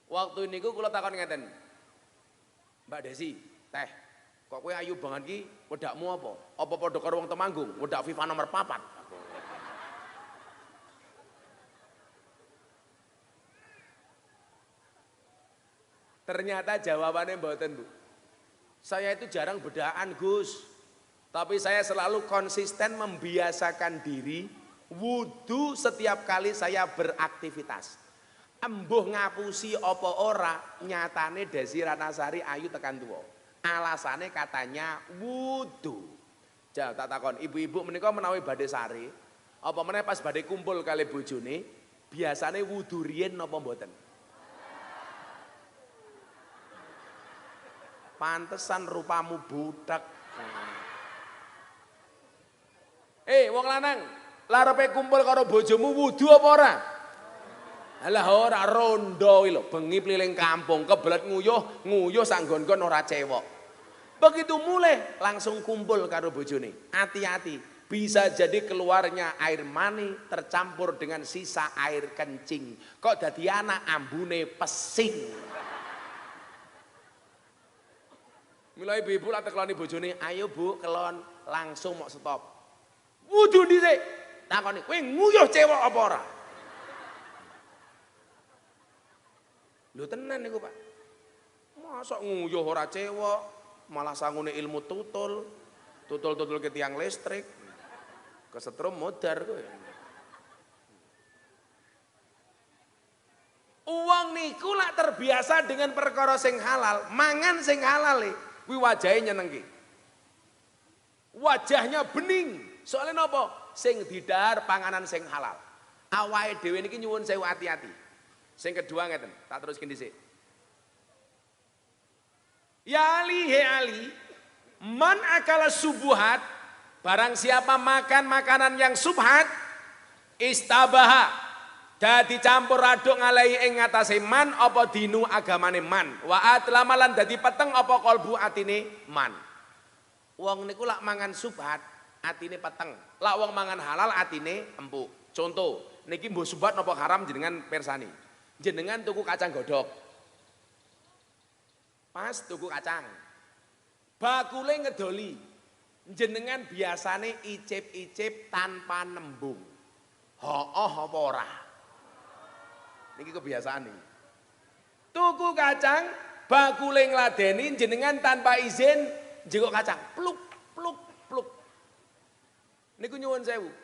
Speaker 1: Waktu niku kula takon ngeten. Mbak Desi, teh, kok kowe ayu banget ki, wedakmu apa? Apa padha karo wong Temanggung, wedak FIFA nomor 4? Ternyata jawabannya mboten, Bu. Saya itu jarang bedaan, Gus. Tapi saya selalu konsisten membiasakan diri wudu setiap kali saya beraktivitas. Embuh ngapusi apa ora, nyatane Desi Ratnasari ayu tekan tuwa. Alasannya katanya wudu. Jal tak takon, ibu-ibu menika menawi badhe sare, apa meneh pas badhe kumpul kali bojone, biasane wudu riyen napa mboten? Pantesan rupamu budak. Wong lanang, larepe kumpul karo bojomu wudu apa ora? Alah ora rondo lho, bengi keliling kampung, kebelet nguyuh sak nggon-nggon ora cewek. Begitu mulai langsung kumpul karo bojone. Hati-hati, bisa jadi keluarnya air mani tercampur dengan sisa air kencing. Kok dadi anak ambune pesing. Mila ibu-ibu lak tekloni bojone, "Ayo Bu, kelon." Langsung mau stop. Wudu dhisik. Takoni, "Kowe nguyuh cewek apa ora?" Lho tenan niku, Pak. Mosok nguyuh ora cewek, malah sangune ilmu tutul ke tiang listrik. Kesetrum modar kowe. Uang niku lak terbiasa dengan perkara sing halal, mangan sing halal kuwi wajahe nyenengke. Wajahnya bening. Soalnya napa? Sing didahar panganan sing halal. Awake dhewe niki nyuwun sewu hati-hati. Sing kedua ngeten, tak teruskin dhisik. Ya Ali, he Ali, man akala subuhat, barang siapa makan makanan yang subhat, istabaha, dadi campur aduk ngalahi ing ngatasé man apa dinu agamane man, wa atlamalan dadi peteng apa kalbu atine man. Wong niku lak mangan subhat, atine peteng. Lak wong mangan halal atine empuk. Contoh, niki mbuh subhat napa haram jenengan persani. Jenengan tuku kacang godhog. Pas tuku kacang. Bakule ngedoli. Jenengan biasane icip-icip tanpa nembung. Hooh apa ora? Niki kebiasaan nih. Tuku kacang, bakule ngladeni jenengan tanpa izin njenguk kacang. Pluk pluk pluk. Niku nyuwun sewu.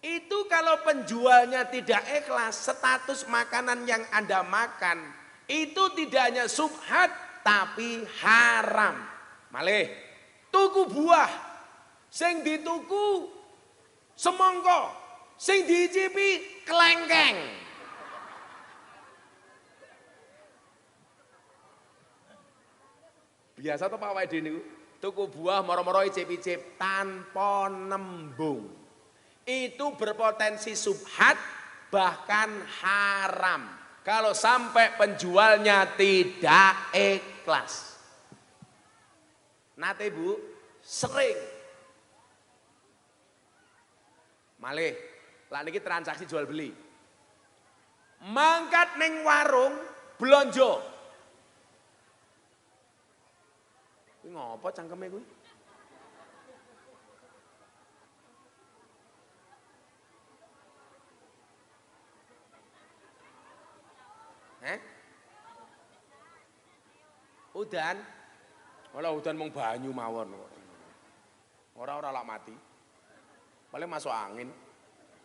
Speaker 1: Itu kalau penjualnya tidak ikhlas, status makanan yang Anda makan itu tidak hanya subhat tapi haram. Malih tuku buah sing dituku semangka, sing diicipi kelengkeng. Biasa to Pak Wadi niku, tuku buah moro-moro icip-icip tanpa nembung. Itu berpotensi subhat bahkan haram kalau sampai penjualnya tidak ikhlas. Nate Bu, sering malih lah niki transaksi jual beli. Mangkat ning warung blonjo. Kuwi ngopo cangkeme kuwi? Udan, ora udan mung banyu mawon. Ora lak mati. Paling masuk angin,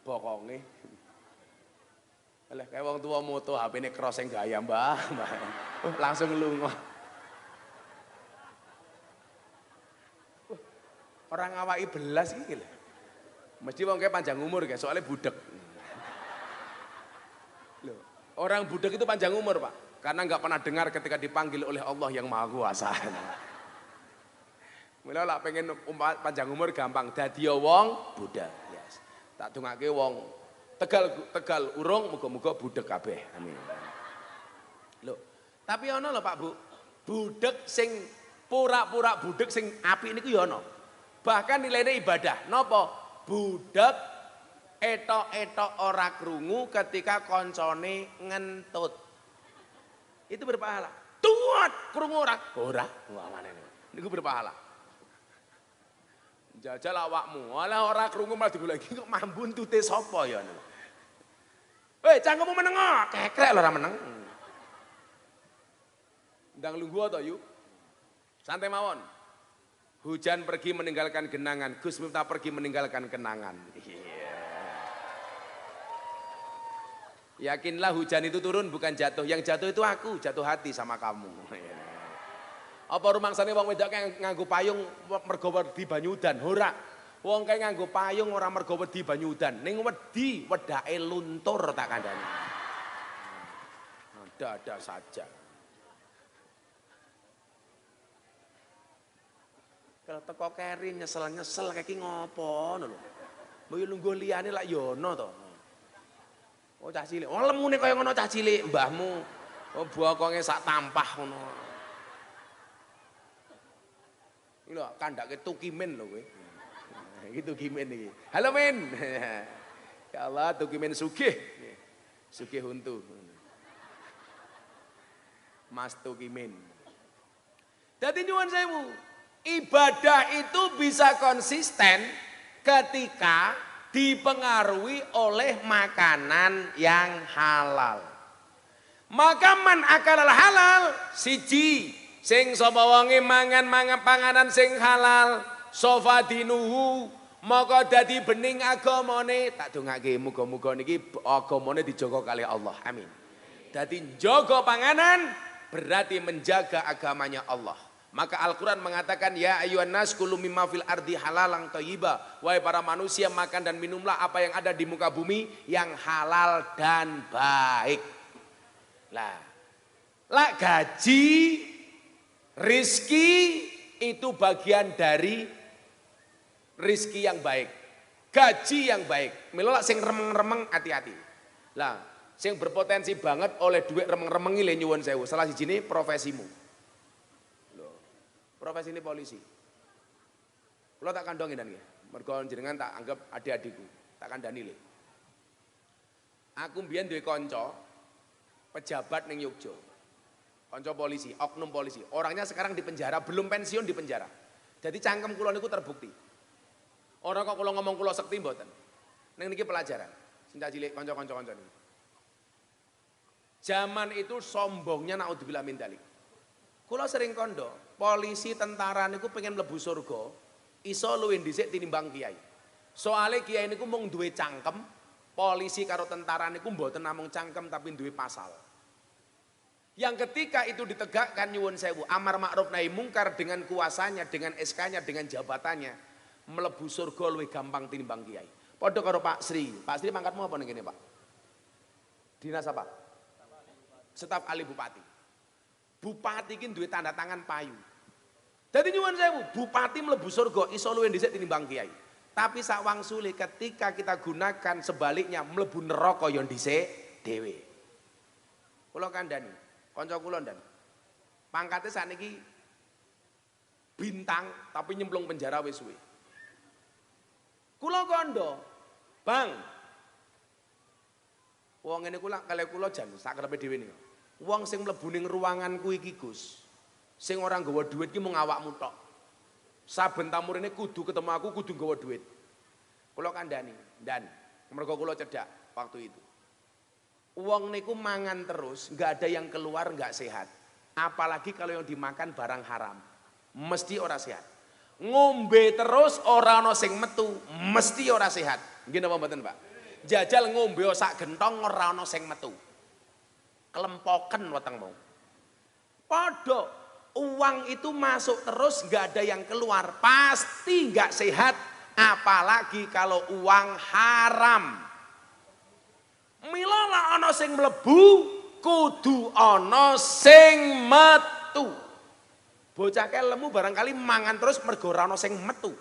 Speaker 1: bokonge. Alah kayak wong tua moto HP-ne crossing gaya mbah. Langsung lunga. Orang ngawaki belas iki lho. Mesti wong kayak panjang umur guys, soalnya budek. Loh, orang budek itu panjang umur Pak. Karena nggak pernah dengar ketika dipanggil oleh Allah yang Maha Kuasa. Mula lak pengen panjang umur gampang. Dadi wong budek. Yes. Tak dongake wong Tegal urung muga-muga budek kabeh. Amin. Loh, tapi ana lho Pak Bu. Budek sing pura-pura budek sing apik niku ya ana. Bahkan nilainya ibadah. Napa? Budek etok-etok ora krungu ketika koncone ngentut. Itu berpahala. Tuat krungu ora ngene. Niku berpahala. Jajal awakmu, alah ora krungu malah digoleki kok mambun tute sapa ya. Weh, cangkemmu meneng kok, kekrek lho ora meneng. Ndang lungguh to yuk. Santai mawon. Hujan pergi meninggalkan genangan, Gus Miftah pergi meninggalkan kenangan. Yakinlah hujan itu turun bukan jatuh. Yang jatuh itu aku, jatuh hati sama kamu. Apa rumangsane wong wedok nganggo payung mergo wedi banyu udan? Ora. Wong kae nganggo payung ora mergo wedi banyu udan, ning wedi wedake luntur tak kandhani. Ada saja. Kalau teko keri nyesel-nyesel kayak ngopo ngono lho. Mbok lungguh liyane lak yo ono to. Oh cah cilik. Oh lemune kaya ngono cah cilik mbahmu. Oh bokonge sak tampah ngono. Iki lho kandhake Tukimin lho kowe. Iki Tukimin iki. Halo Min. Ya Allah Tukimin sugih. Sugih untu. Mas Tukimin. Dadi nyuwun sewu, ibadah itu bisa konsisten ketika dipengaruhi oleh makanan yang halal. Maka man akal halal siji sing sapa wonge mangan panganan sing halal sofa dinuhu maka dadi bening agamane. Tak dongake muga-muga niki agamane dijaga kali Allah. Amin. Dadi njaga panganan berarti menjaga agamanya Allah. Maka Al-Quran mengatakan ya ayyuhan nas kulu mimma fil ardi halalan thayyiba. Wahai para manusia makan dan minumlah apa yang ada di muka bumi yang halal dan baik. Lah gaji rizki itu bagian dari rizki yang baik. Gaji yang baik. Mila sing remeng-remeng hati-hati. Lah sing berpotensi banget oleh duit remeng-remeng iki nyuwun sewu. Salah sijine profesimu. Profesi ini polisi. Kalau tak kandongin dan mergo jenengan tak anggap adik-adikku, tak kandani le. Aku mbiyen duwe kanca pejabat ning Yogya. Kanca polisi, oknum polisi. Orangnya sekarang di penjara, belum pensiun di penjara. Jadi cangkem kula niku terbukti. Ora kok kula ngomong kula sekti mboten. Ning niki pelajaran. Sing cilik kanca-kanca niki. Zaman itu sombongnya naudzubillah min dzalik. Kula sering kondo, polisi tentara niku pengen mlebu surga, iso luwih dhisik tinimbang kiai. Soale kiai niku mung duwe cangkem, polisi karo tentara niku mboten namung cangkem tapi duwe pasal. Yang ketika itu ditegakkan nyuwun sewu, amar ma'ruf nahi mungkar dengan kuasanya, dengan SK-nya, dengan jabatannya, mlebu surga luwih gampang tinimbang kiai. Padha karo Pak Sri. Pak Sri pangkatmu apa ning kene, Pak? Dinas apa? Staf ahli bupati. Bupati iki duwe tanda tangan payu. Dadi nyuwun sewu, bupati mlebu surga iso luwih dhisik tinimbang kiai. Tapi sak wangsule ketika kita gunakan sebaliknya mlebu neraka ya dhisik dhewe. Kula kandhani, kanca kula ndan. Pangkate sakniki bintang tapi nyemplung penjara wis suwe. Kula kandha, Bang. Wong ngene kula kalih kula jan sak karepe dhewe niku. Wong sing mlebu ning ruanganku iki Gus, sing ora nggawa dhuwit ki mung awakmu tok. Saben tamu rene kudu ketemu aku kudu nggawa dhuwit. Kula kandhani, dan mergo kula cedhak waktu itu. Wong niku mangan terus, enggak ada yang keluar enggak sehat. Apalagi kalau yang dimakan barang haram, mesti ora sehat. Ngombe terus ora ana sing metu, mesti ora sehat. Nggih napa mboten, Pak? Jajal ngombe sak gentong ora ana sing metu. Kelempoken wetengmu. Padha uang itu masuk terus nggak ada yang keluar, pasti nggak sehat, apalagi kalau uang haram. Mila lah ana sing mlebu, kudu ana sing metu. Bocah kelemu barangkali mangan terus mergo ora ana sing metu.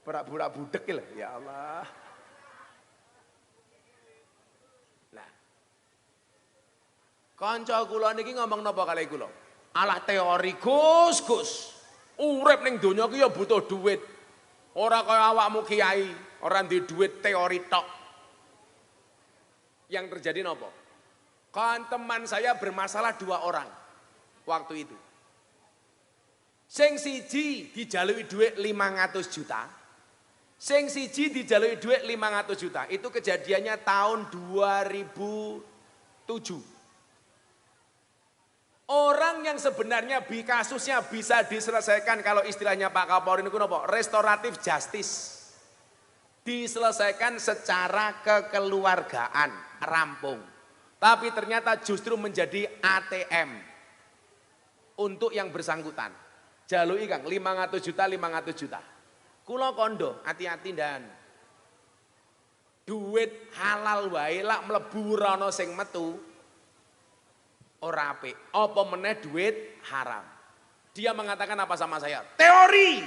Speaker 1: Burak-burak budek lho, ya Allah. Kanca kula niki ngomong napa kalih kula? Alah teori Gus. Urip ning donya ki ya butuh duit. Ora kaya awakmu kiai, ora duwe duit teori tok. Yang terjadi napa? Kan teman saya bermasalah 2 orang waktu itu. Sing siji dijaluki duit 500 juta. Sing siji dijaluki duit 500 juta. Itu kejadiannya tahun 2007. Orang yang sebenarnya kasusnya bisa diselesaikan kalau istilahnya Pak Kapolri itu apa? Restoratif justice. Diselesaikan secara kekeluargaan, rampung. Tapi ternyata justru menjadi ATM untuk yang bersangkutan. Jaluki Kang 500 juta. Kula kondo, hati-hati dan duit halal wae lak mlebu ana sing metu. Ora apik, apa meneh duit haram. Dia mengatakan apa sama saya? Teori.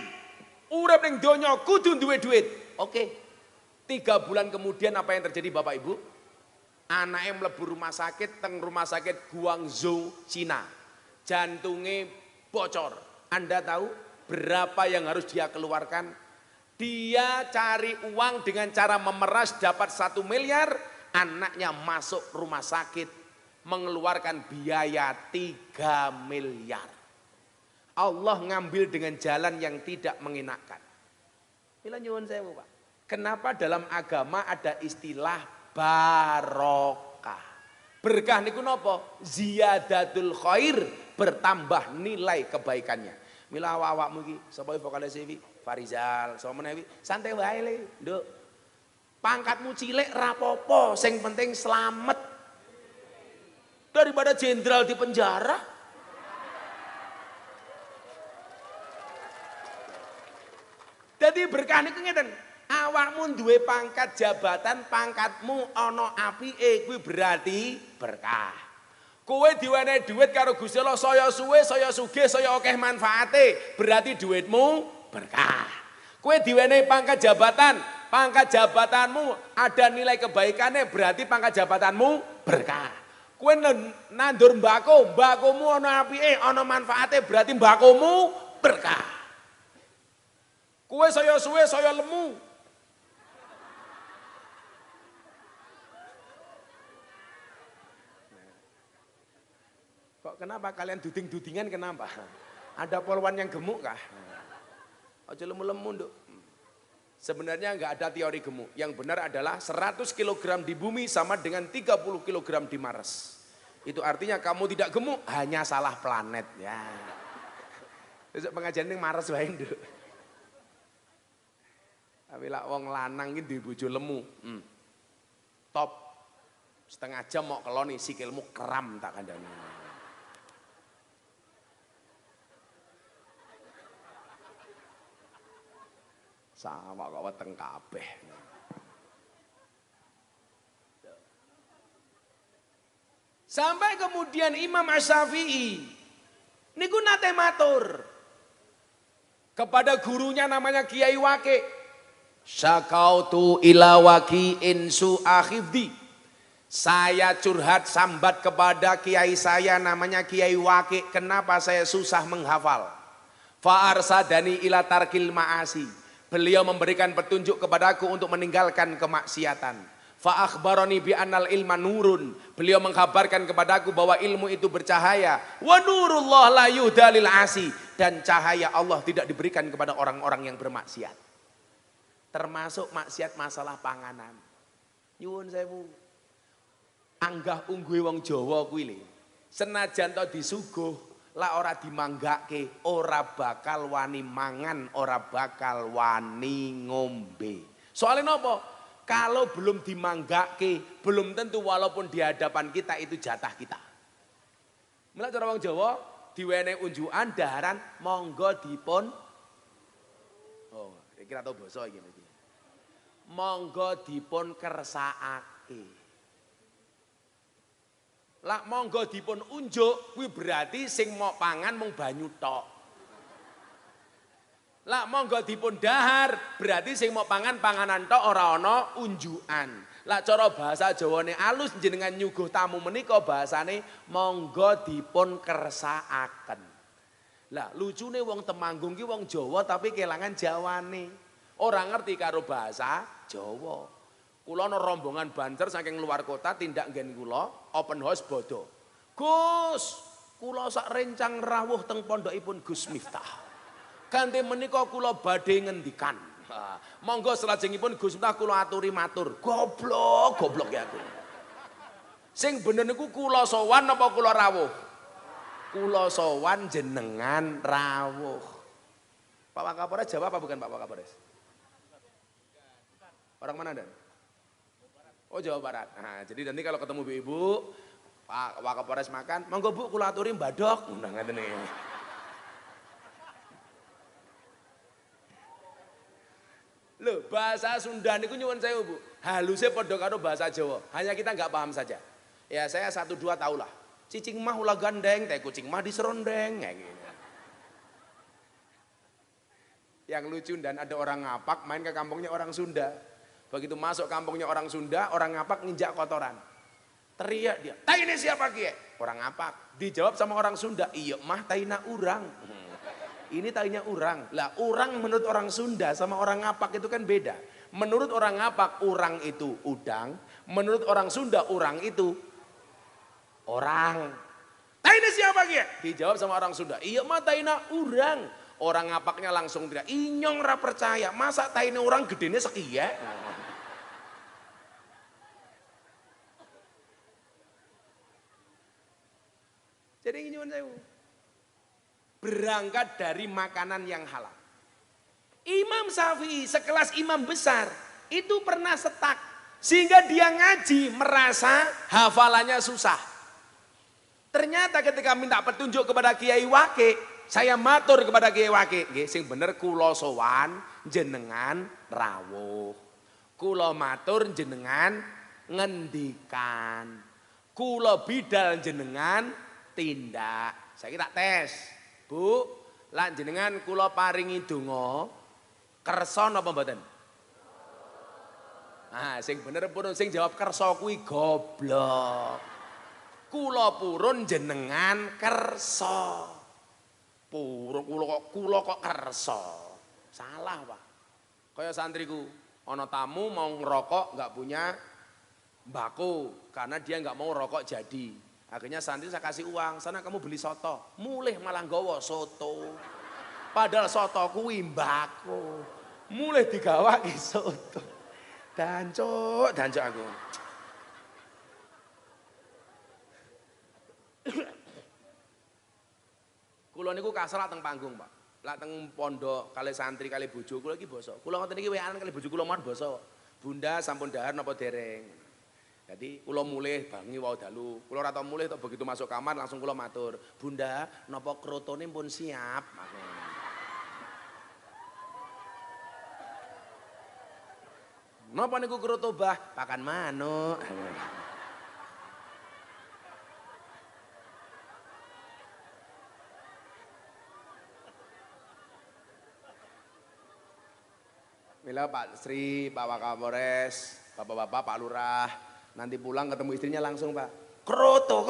Speaker 1: Urip ning donya kudu duwe duit. Oke. 3 bulan kemudian apa yang terjadi Bapak Ibu? Anaknya mlebu rumah sakit, teng rumah sakit Guangzhou, Cina. Jantungnya bocor. Anda tahu berapa yang harus dia keluarkan? Dia cari uang dengan cara memeras dapat 1 miliar, anaknya masuk rumah sakit mengeluarkan biaya 3 miliar. Allah ngambil dengan jalan yang tidak mengenakan. Mila nyuwun sewu, Pak. Kenapa dalam agama ada istilah barokah? Berkah niku napa? Ziyadatul khair, bertambah nilai kebaikannya. Mila awakmu iki sapa vokalis iki? Farizal, sapa menewi? Santai wae le, Nduk. Pangkatmu cilik rapopo, sing penting selamat. Daripada jenderal di penjara. Jadi berkah niku ngeten. Awakmu duwe pangkat jabatan, pangkatmu ana apike kuwi berarti berkah. Kowe diwenehi dhuwit karo Gusti Allah saya suwe, saya sugih, saya akeh manfaate, berarti dhuwitmu berkah. Kowe diwenehi pangkat jabatanmu ada nilai kebaikannya, berarti pangkat jabatanmu berkah. Kowe nandur mbakomu ana apike, ana manfaate, berarti mbakomu berkah. Kowe saya suwe, saya lemu. Kok kenapa kalian duding-dudingan kenapa? Ada polwan yang gemuk kah? Aja lemu-lemu, Nduk. Sebenarnya enggak ada teori gemuk. Yang benar adalah 100 kg di bumi sama dengan 30 kg di Mars. Itu artinya kamu tidak gemuk, hanya salah planet. Ya. Besok pengajian ning Mars wae, Nduk. Tapi lak wong lanang iki duwe bojo lemu. Top. Setengah jam mau keloni sikilmu kram tak kandhani. Sama kok weteng kabeh. Sampai kemudian Imam Asy-Syafi'i niku nate matur kepada gurunya namanya Kiai Waqi. Syakautu ila waqi'in su'akhidhi. Saya curhat sambat kepada kiai saya namanya Kiai Waqi, kenapa saya susah menghafal. Fa arsadani ila tarkil ma'asi. Beliau memberikan petunjuk kepadaku untuk meninggalkan kemaksiatan. Fa akhbarani bi annal ilma nurun. Beliau mengkabarkan kepadaku bahwa ilmu itu bercahaya. Wa nurullah la yuhdalil asi. Dan cahaya Allah tidak diberikan kepada orang-orang yang bermaksiat. Termasuk maksiat masalah panganan. Nyuwun sewu. Anggah ungguhe wong Jawa kuwi lho. Senajan to disuguh lah ora dimanggake, ora bakal wani mangan, ora bakal wani ngombe. Soalnya napa? Kalau belum dimanggake, belum tentu walaupun di hadapan kita itu jatah kita. Mulai cara wong Jawa diwenehi unjukan daharan monggo dipun. Oh, kira tau basa iki. Monggo dipun kersakake. Lah monggo dipun unjuk kuwi berarti sing mau pangan mung banyu tok. Lah monggo dipun dahar berarti sing mau pangan panganan tok ora ana unjukan. Lah cara bahasa Jawane alus jenengan nyuguh tamu menika bahasane monggo dipun kersakaken. Lah lucune wong Temanggung ki wong Jawa tapi kelangan Jawane. Ora ngerti karo bahasa Jawa. Kula ana rombongan banter saking luar kota tindak nggen kula open house bodo. Gus, kula sak rencang rawuh teng pondokipun Gus Miftah. Kanthi menika kula badhe ngendikan. Monggo salajengipun Gus Miftah kula aturi matur. Goblok ya aku. Sing bener niku kula sowan apa kula rawuh? Kula sowan jenengan rawuh. Pak Wakapolres jawab apa bukan Pak Wakapolres? Orang mana Dan? Oh Jawa Barat. Nah, jadi nanti kalau ketemu ibu-ibu, Pak Wakapolres makan, monggo Bu kula aturi mbadok. Nah, ngeten iki. Loh, bahasa Sunda niku nyuwun sewu, Bu. Halusnya padha karo bahasa Jawa. Hanya kita nggak paham saja. Ya saya 1-2 tahu lah. Cicing mah ulah gandeng, teh kucing mah diserondeng kayak gitu. Yang lucu dan ada orang ngapak main ke kampungnya orang Sunda. Begitu masuk kampungnya orang Sunda, orang ngapak nginjak kotoran. Teriak dia, "Tai ini siapa kie?" Orang ngapak. Dijawab sama orang Sunda, "Iya mah taina urang." Ini tainya urang. Lah urang menurut orang Sunda sama orang ngapak itu kan beda. Menurut orang ngapak urang itu udang, menurut orang Sunda urang itu orang. "Tai ini siapa kie?" Dijawab sama orang Sunda, "Iya mah taina urang." Orang ngapaknya langsung teriak, "Inyong ra percaya, masa taine orang gedene sekiye?" Jadi nyuwun sewu. Berangkat dari makanan yang halal. Imam Syafi'i sekelas imam besar itu pernah setak sehingga dia ngaji merasa hafalannya susah. Ternyata ketika minta petunjuk kepada Kiai Wake, saya matur kepada Kiai Wake, nggih sing bener kula sowan jenengan rawuh. Kula matur jenengan ngendikan. Kula bidal jenengan tindak. Saiki tak tes. Bu, lan jenengan kula paringi donga kersa napa mboten? Nah, sing bener purun sing jawab kersa kuwi goblok. Kula purun jenengan kersa. Purun kula kok kersa. Salah, Pak. Kaya santriku, ana tamu mau ngerokok enggak punya mbako karena dia enggak mau rokok jadi. Akhirnya santri saya kasih uang, sana kamu beli soto. Mulih malah nggawa soto. Padahal soto kuwi mbako. Mulih digawaki soto. Dancuk aku. Kula niku kasar teng panggung, Pak. Lak teng pondok kali santri kali bojo kula iki basa. Kula ngoten iki wean kali bojo kula mawon basa. Bunda sampun dahar napa dereng? Jadi kula mulih bangi wau dalu. Kula ora tau mulih tok begitu masuk kamar langsung kula matur, "Bunda, napa krotone pun siap?" "Napa niku kroto, Bah?" "Pakan manuk." Mila Pak Sri, Pak Wakapolres, Bapak-bapak, Pak Lurah, nanti pulang ketemu istrinya langsung, Pak. Kroto.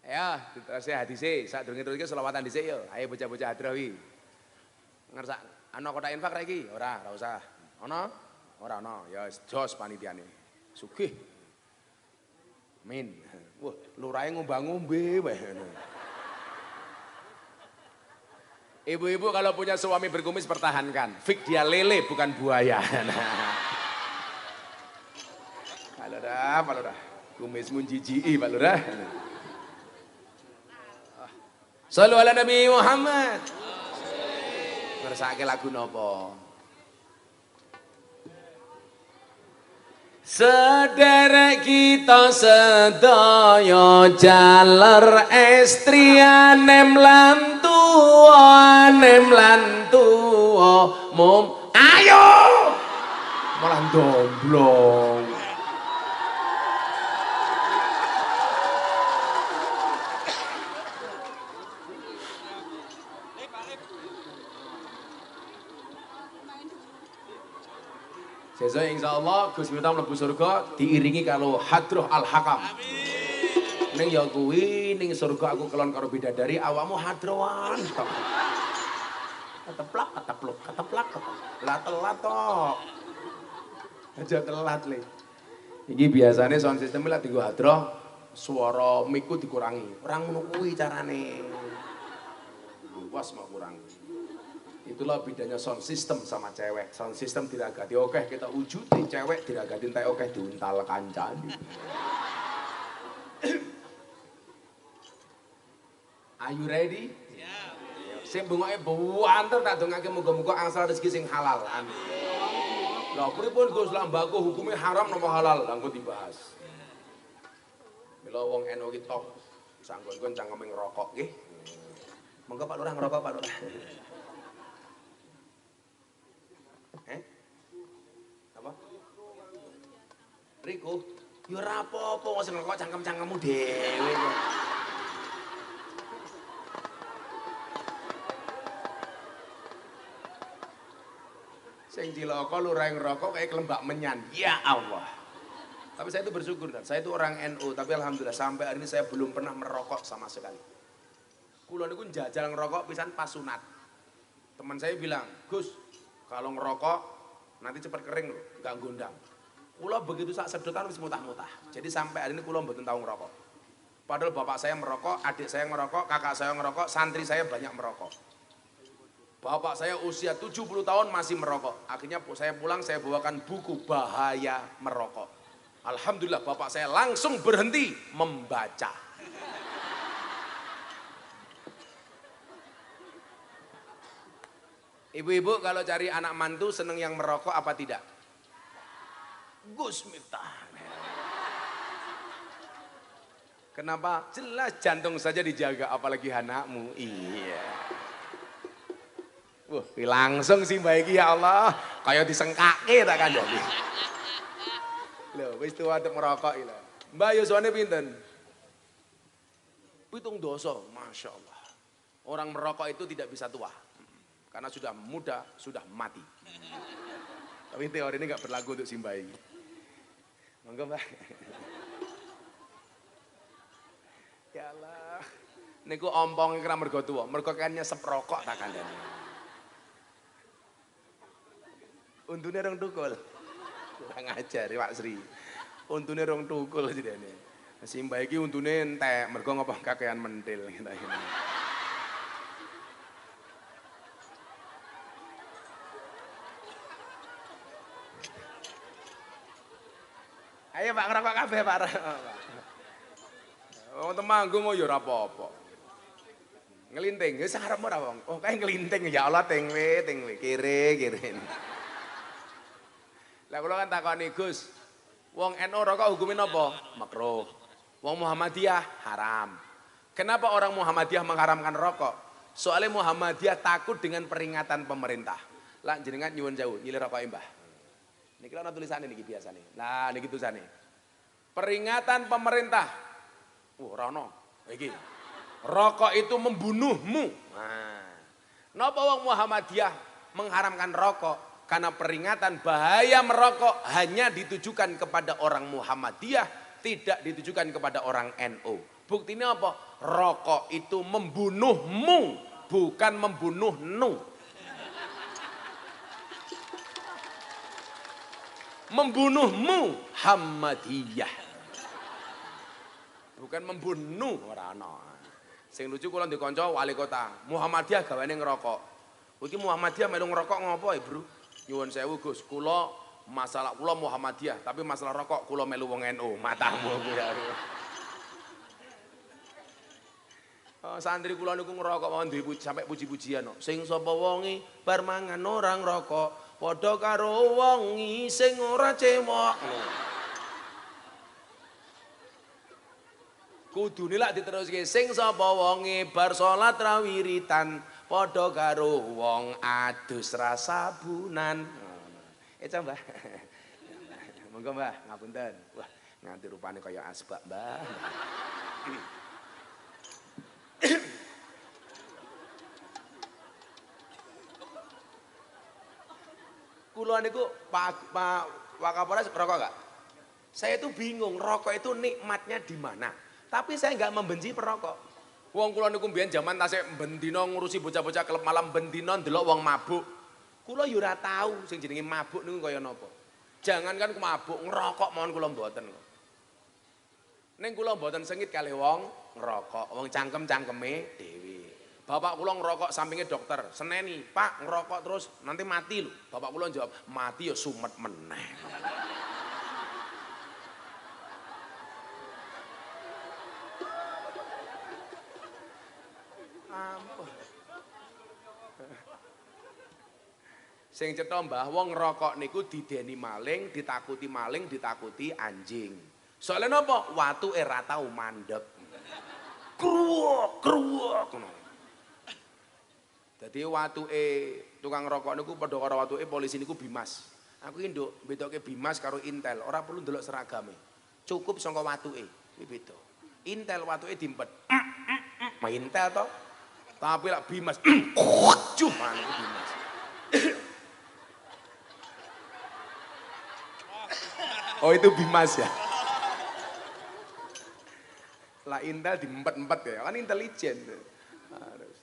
Speaker 1: Ya, terus hadise, sak durunge terus iki selawatan dhisik yo. Ayo bocah-bocah hadrawi. Ngersak ana kotak infak ra iki? Ora usah. Ana? Ora ana. Ya jos panitiane. Sugih. Amin. Wah, lurahe ngombang-ngombe wae. Ibu-ibu kalau punya suami berkumis pertahankan. Fik dia lele bukan buaya. Pak Lurah. Kumismu jijiki Pak Lurah. Shallu ala Nabi Muhammad. Ngersake lagu napa? Sederek kita sedaya jaler estrian nem lan tuwa mum ayo malah domblong. Sesuk insyaallah Gus Miftah mlebu surga diiringi kalau Hadroh Al-Hakam. Ning ya kuwi ning surga aku kelon karo bidadari awakmu hadroan. Keteplak. Lah telat tok. Aja telat le. Iki biasane sound system lek dienggo hadroh swara miku dikurangi. Ora ngono kuwi carane. Awas mau kurang. Itulah bedanya sound system sama cewek. Sound system diragati okeh kita wujudi, cewek diragati entek okeh diuntal kancane. Are you ready? Siap. Sing bungoke buanter tak dongake muga-muga angsal rezeki sing halal. Amin. Lah pripun Gus lambako hukumnya haram napa halal? Lah engko dibahas. Mila wong NU ki tok sanggon-gon cangkeme ngerokok nggih. Monggo Pak Lurah ngerokok Pak Lurah. Apa? Riko, ya ora apa-apa wong sing ngerokok cangkem-cangkemmu dhewe kok. Sing cilaka lurah ngerokok kayak kelembak menyan. Ya Allah. Tapi saya itu bersyukur kan. Saya itu orang NU, tapi alhamdulillah sampai hari ini saya belum pernah merokok sama sekali. Kula niku njajal ngerokok pisan pas sunat. Teman saya bilang, "Gus, kalau ngerokok nanti cepat kering loh, enggak gondang." Kula begitu sak sedotan wis mutah-mutah. Jadi sampai hari ini kula mboten tahu ngerokok. Padahal bapak saya merokok, adik saya ngerokok, kakak saya ngerokok, santri saya banyak merokok. Bapak saya usia 70 tahun masih merokok. Akhirnya saya pulang, saya bawakan buku Bahaya Merokok. Alhamdulillah bapak saya langsung berhenti membaca. Ibu-ibu kalau cari anak mantu seneng yang merokok apa tidak? Gus Miftah. Kenapa? Jelas jantung saja dijaga apalagi anakmu. Iya. Wah, langsung sih mbak iki ya Allah, kayak disengkake tak kandhani. Lho, wis tuwa untuk merokok iki lho. Mbak yuswane pinten? 7 doso, Masya Allah. Orang merokok itu tidak bisa tua. Karena sudah muda, sudah mati. Tapi teori ini gak berlaku untuk si mbak iki. Monggo mbak. Ya Allah. Niku ompong kira mergo tuwa, mergo kan nyesep rokok tak kandhani. Untune rong tukul. Kurang ajar Pak Sri. Untune rong tukul jidene. Si mbak iki untune entek, mergo ngopo kakean mentil gitu. Ayo Pak ngerokok kabeh Pak. Wong Temanggung ya ora apa-apa. Ngelinting, wis arepmu ora wong. Oh kae ngelinting ya Allah tingwe, kiri. Lah kula kan takoni Gus, wong NU rokok hukumin apa? Makruh. Wong Muhammadiyah haram. Kenapa orang Muhammadiyah mengharamkan rokok? Soalnya Muhammadiyah takut dengan peringatan pemerintah. Lah jenengan nyuwun jauh, nyilih rokok Mbah. Niki ana tulisane niki biasane. Lah niki tulisane. Peringatan pemerintah. Ora ono. Iki. Rokok itu membunuhmu. Nah. Napa wong Muhammadiyah mengharamkan rokok? Karena peringatan bahaya merokok hanya ditujukan kepada orang Muhammadiyah, tidak ditujukan kepada orang NU. Buktinya apa? Rokok itu membunuhmu, bukan membunuhnu. Membunuhmu Muhammadiyah. Bukan membunuh orang. Sing lucu kula ndek kanca wali kota, Muhammadiyah gawane ngerokok. Iki Muhammadiyah melu ngerokok ngopo ya, Bro? Nyuwun sewu Gus, kula masalah kula Muhammadiyah, tapi masalah rokok kula melu wong NU. Matamu kuwi ya. Oh, santri kula niku ngerokok mawon duwe sampai puji-pujian kok. Sing sapa wonge bar mangan ora ngrokok, padha karo wonge sing ora cemok. Kudune lak diteruske sing sapa wonge bar salat ra wiritan, padha karo wong adus rasabunan. Eca Mbah. Monggo Mbah, ngapunten. Wah, nganti rupane kaya asbak, Mbah. Kula niku Pak Wakapolres rokok enggak? Saya itu bingung, rokok itu nikmatnya di mana? Tapi saya enggak membenci perokok. Wong kula niku mbiyen jaman tasih bendina ngurusi bocah-bocah klub malam bendina ndelok wong mabuk. Kula yo ora tahu sing jenenge mabuk niku kaya napa. Jangankan mabuk, ngerokok mawon kula mboten. Ning kula mboten sengit kalih wong ngerokok, wong cangkem-cangkeme dhewe. Bapak kula ngerokok sampinge dokter, seneni, "Pak, ngerokok terus nanti mati lho." Bapak kula jawab, "Mati ya sumet meneh." Ampun. Sing cetha Mbah, wong ngerokok niku dideni maling, ditakuti anjing. Soalnya napa? Watuke ra tau mandeg. Kruwuk ngono. Dadi watuke tukang rokok niku padha karo watuke polisi niku Bimas. Aku iki nduk bedoke Bimas karo Intel, ora perlu ndelok seragame. Cukup saka watuke, kuwi beda. Intel watuke diempet. Intel to. Tapi lak Bimas. Cuman Bimas. Oh itu Bimas ya. Lah Intel diempet-empet ya, kan intelijen. Harus.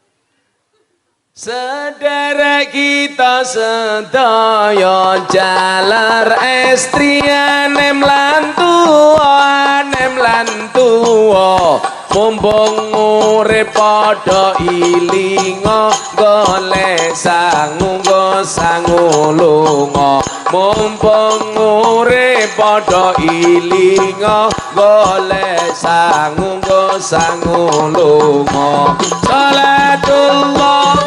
Speaker 1: Sedherek kita sedaya jalar estrian nem lan tuwa mumpung urip padha ilinga golek sangu lunga mumpung urip padha ilinga golek sangu lunga salatullah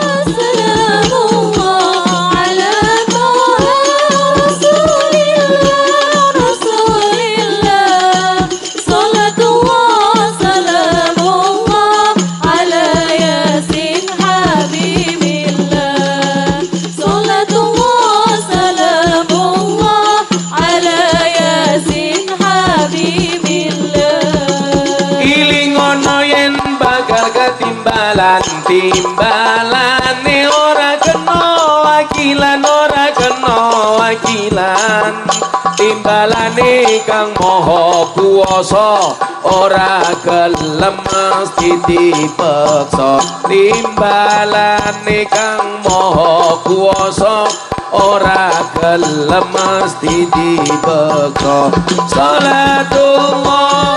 Speaker 1: timbalane ora kena wakilan timbalane kang maha kuwasa ora gelem mesti dipeksa timbalane kang maha kuwasa ora gelem mesti dipeksa salatullah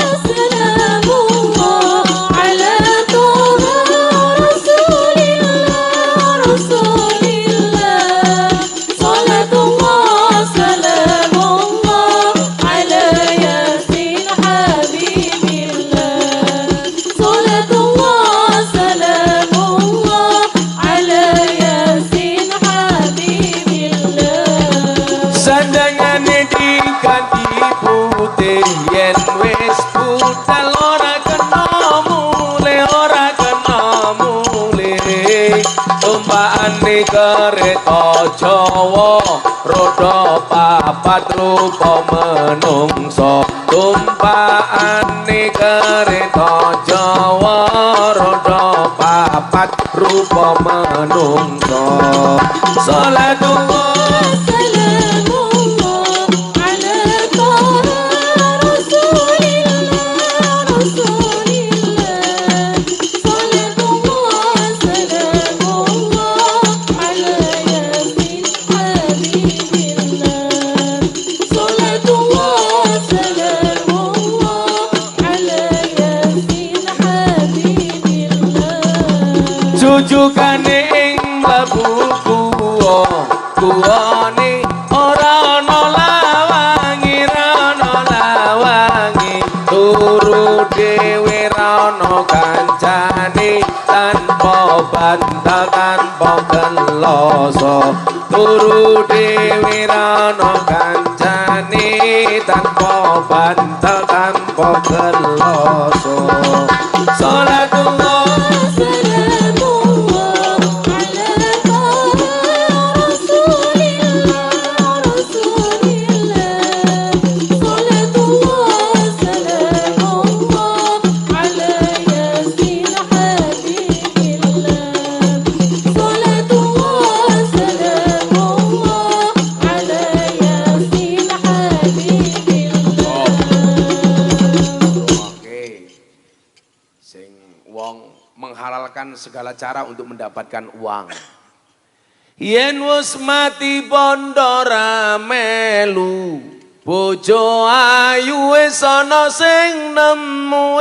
Speaker 1: kereta Jawa roda papat rupa menungso tumpakane kereta Jawa roda papat rupa menungso salatullah jujukane ing mlebu kuwane ora ana lawangi turu dhewe ra ana kancane tanpa bantal tanpa keloso turu dhewe ra ana kancane tanpa bantal tanpa keloso salatullah segala cara untuk mendapatkan uang. Yen wis mati bondo ra melu, bojo ayu wis ana sing nemu,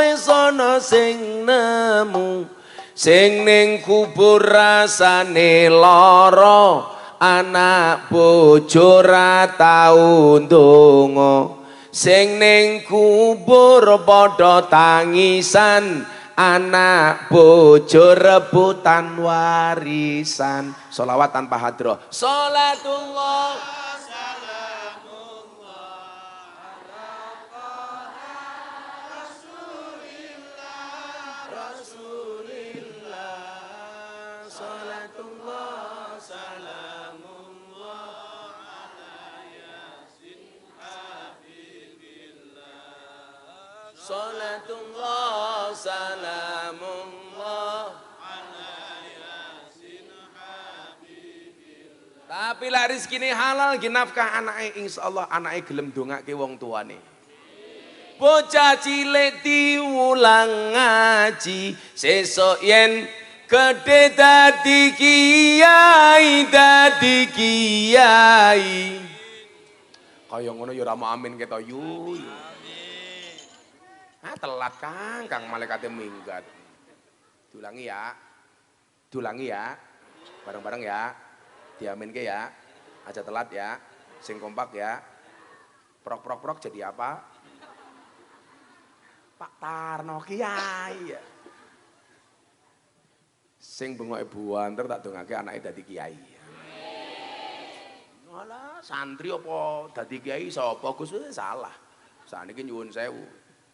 Speaker 1: sing ning kubur rasane lara, anak bojo ra tau ndonga, sing ning kubur padha tangisan. Anak bojo rebutan warisan. Sholawat tanpa hadroh. Sholatullah salamullah ala Rasulillah. Sholatullah salamullah ala yasin habibillah. Sholatullah salamullah ala yasin habibillah. Tapi lah rezekine halal nggih nafkah anake insyaallah anake gelem ndongake wong tuane. Bocah cilik diulang ngaji sesuk yen gedhe dadi kiai kaya ngono ya ora mau amin keto yu. Ah telat Kang malaikate minggat. Diulangi ya. Bareng-bareng ya. Diaminke ya. Aja telat ya. Sing kompak ya. Prok jadi apa? Pak Tarno kiai ya. Sing bengoke buanter tak dongake anake dadi kiai. Alah santri apa dadi kiai sapa Gus salah. Saniki nyuwun sewu.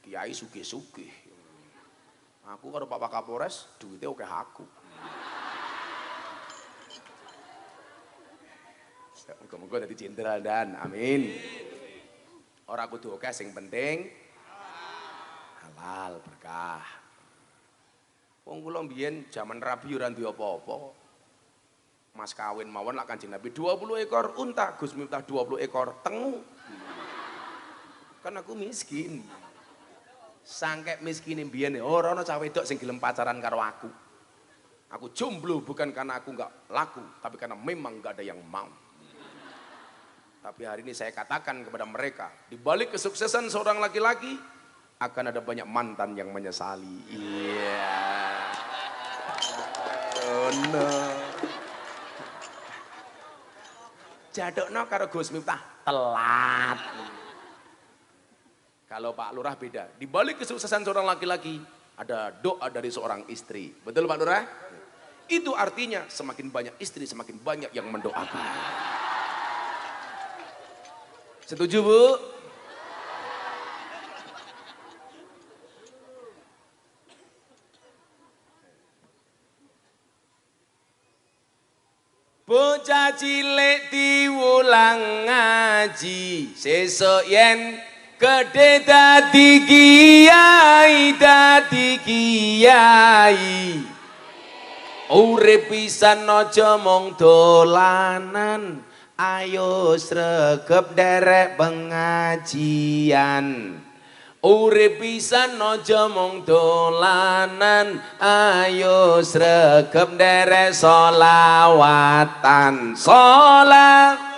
Speaker 1: Kiai sugih-sugih. Aku karo Pak Kapolres duwite akeh aku. Muga-muga dadi jenderal dan amin. Ora kudu akeh sing penting halal berkah. Wong kula mbiyen jaman Rabi ora duwe apa-apa. Mas kawin mawon lak Kanjeng Nabi 20 ekor unta, Gus Miftah 20 ekor tengu. Kan aku miskin. Sangkek miskine mbiyen ora ana cah wedok sing gelem pacaran karo aku. Aku jomblo bukan karena aku enggak laku, tapi karena memang enggak ada yang mau. Tapi hari ini saya katakan kepada mereka, di balik kesuksesan seorang laki-laki akan ada banyak mantan yang menyesali. Iya. Oh no. Jadokno karo Gus Miftah telat. Kalau Pak Lurah beda. Di balik kesuksesan seorang laki-laki ada doa dari seorang istri. Betul Pak Lurah? Itu artinya semakin banyak istri semakin banyak yang mendoakan. Setuju Bu? Bocah cilik diulang ngaji sesuk yen gedhe dadi kiai urip pisan aja mung dolanan ayo sregep derek pengajian urip pisan aja mung dolanan ayo sregep derek sholawatan sholat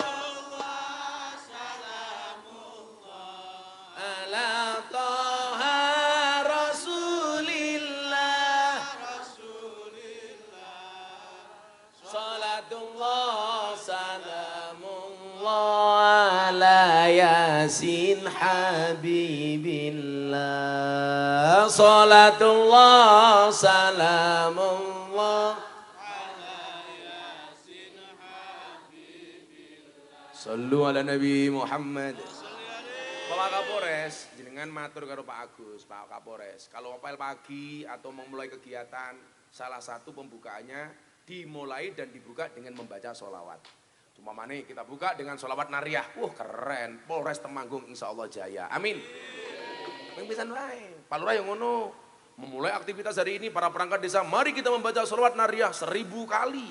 Speaker 1: Yasin Habibillah Salatullah Salamullah ala Yasin Habibillah Sallu ala Nabi Muhammad. Pak Kapolres jenengan matur karo Pak Agus, Pak Kapolres kalau apel pagi atau memulai kegiatan salah satu pembukaannya dimulai dan dibuka dengan membaca sholawat. Cuma mana kita buka dengan sholawat nariyah. Wah keren, Polres Temanggung insya Allah jaya. Amin. Yang bisa lain. Pak Lurah yang ngono. Memulai aktivitas hari ini para perangkat desa. Mari kita membaca sholawat nariyah 1000 kali.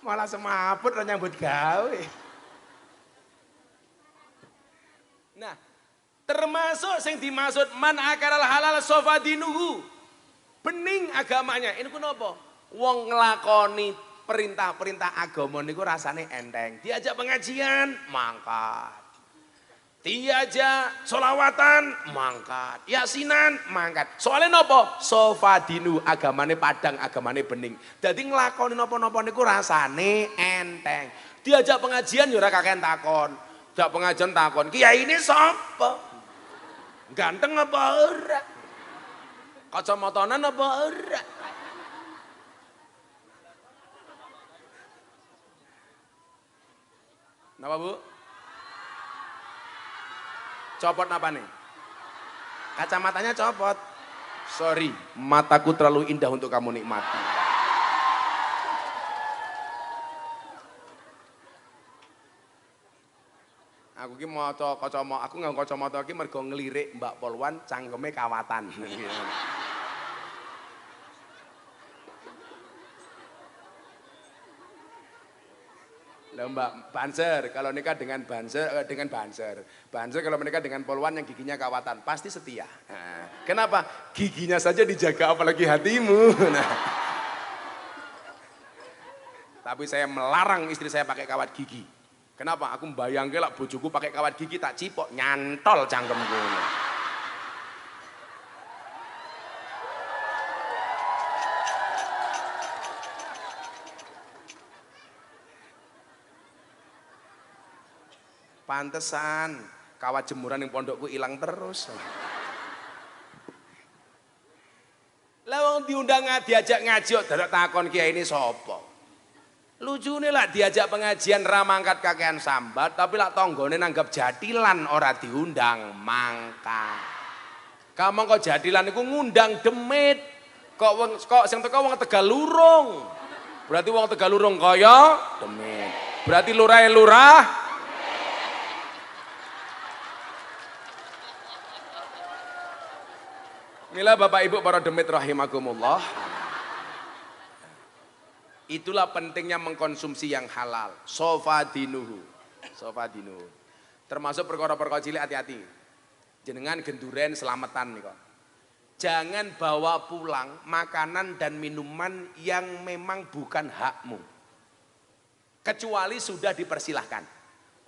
Speaker 1: Malah semaput orang nyambut gawe. Nah. Termasuk yang dimaksud man akaral halal sofa dinuhu. Bening agamanya. Ini kenapa? Wong nglakoni perintah-perintah agama niku rasane enteng. Diajak pengajian, mangkat. Diajak sholawatan, mangkat. Yasinan, mangkat. Soalnya napa? Sofa dinu agamane padang, agamane bening. Jadi nglakoni napa-napa niku rasane enteng. Diajak pengajian ya ora kakean takon. Diajak pengajian takon, kiai ini sapa? Ganteng apa ora? Kacamatanan apa ora? Napa Bu? Copot napa nih? Kacamatanya copot. Sorry, mataku terlalu indah untuk kamu nikmati. Aku ki maca kacamata, aku nganggo kacamata iki mergo nglirik Mbak Polwan cangkeme kawatan. Mbak Banser, kalau nikah dengan Banser, Banser kalau menikah dengan polwan yang giginya kawatan, pasti setia. Nah, kenapa? Giginya saja dijaga, apalagi hatimu. Nah. Tapi saya melarang istri saya pakai kawat gigi. Kenapa? Aku membayangkan lah bojoku pakai kawat gigi tak cipok, nyantol cangkemku. Pantesan kawat jemuran yang pondokku hilang terus. Lah wong diundang diajak ngaji kok dadak takon kiai ini sapa. Lucune lah diajak pengajian ra mangkat kakean sambat tapi lak tanggane nanggap jatilan ora diundang mangka. Kamu kok jatilan iku ngundang demit. Kok sing teko wong Tegalurung. Berarti wong Tegalurung kaya demit. Berarti lurahe lurah. Inilah Bapak Ibu para demit rahimakumullah. Itulah pentingnya mengkonsumsi yang halal. Sofa dinuhu. Termasuk perkara-perkara cilik hati-hati. Jenengan genduren selamatan nih kok. Jangan bawa pulang makanan dan minuman yang memang bukan hakmu. Kecuali sudah dipersilahkan.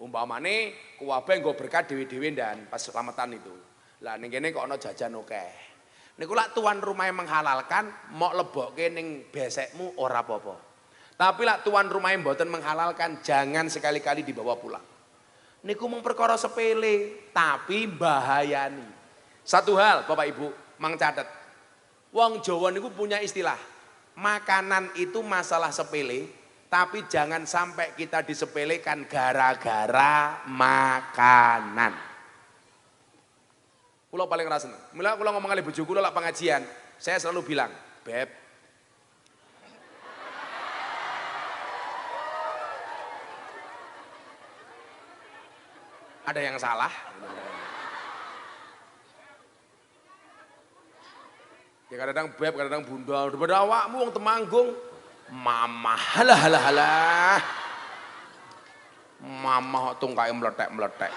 Speaker 1: Umpamane kuwabe nggo berkah dewe-dewe dan pas selamatan itu. Lah ning kene kok ana jajan akeh. Niku lak tuan rumah yang menghalalkan, mau lebokke ning besekmu ora apa-apa. Tapi lak tuan rumah yang mboten menghalalkan, jangan sekali-kali dibawa pulang. Niku mung perkara sepele, tapi bahayani. Satu hal Bapak Ibu, mang catet. Wong Jawa niku punya istilah, makanan itu masalah sepele, tapi jangan sampai kita disepelekan gara-gara makanan. Kulo paling rasa seneng. Mula kulo ngomong kali bojoku kulo lak pengajian, saya selalu bilang, "Beb, ada yang salah?" Ya kadang beb, kadang bunda, daripada awakmu wong Temanggung, mama halah. Mama kok tungkae meletek-meletek.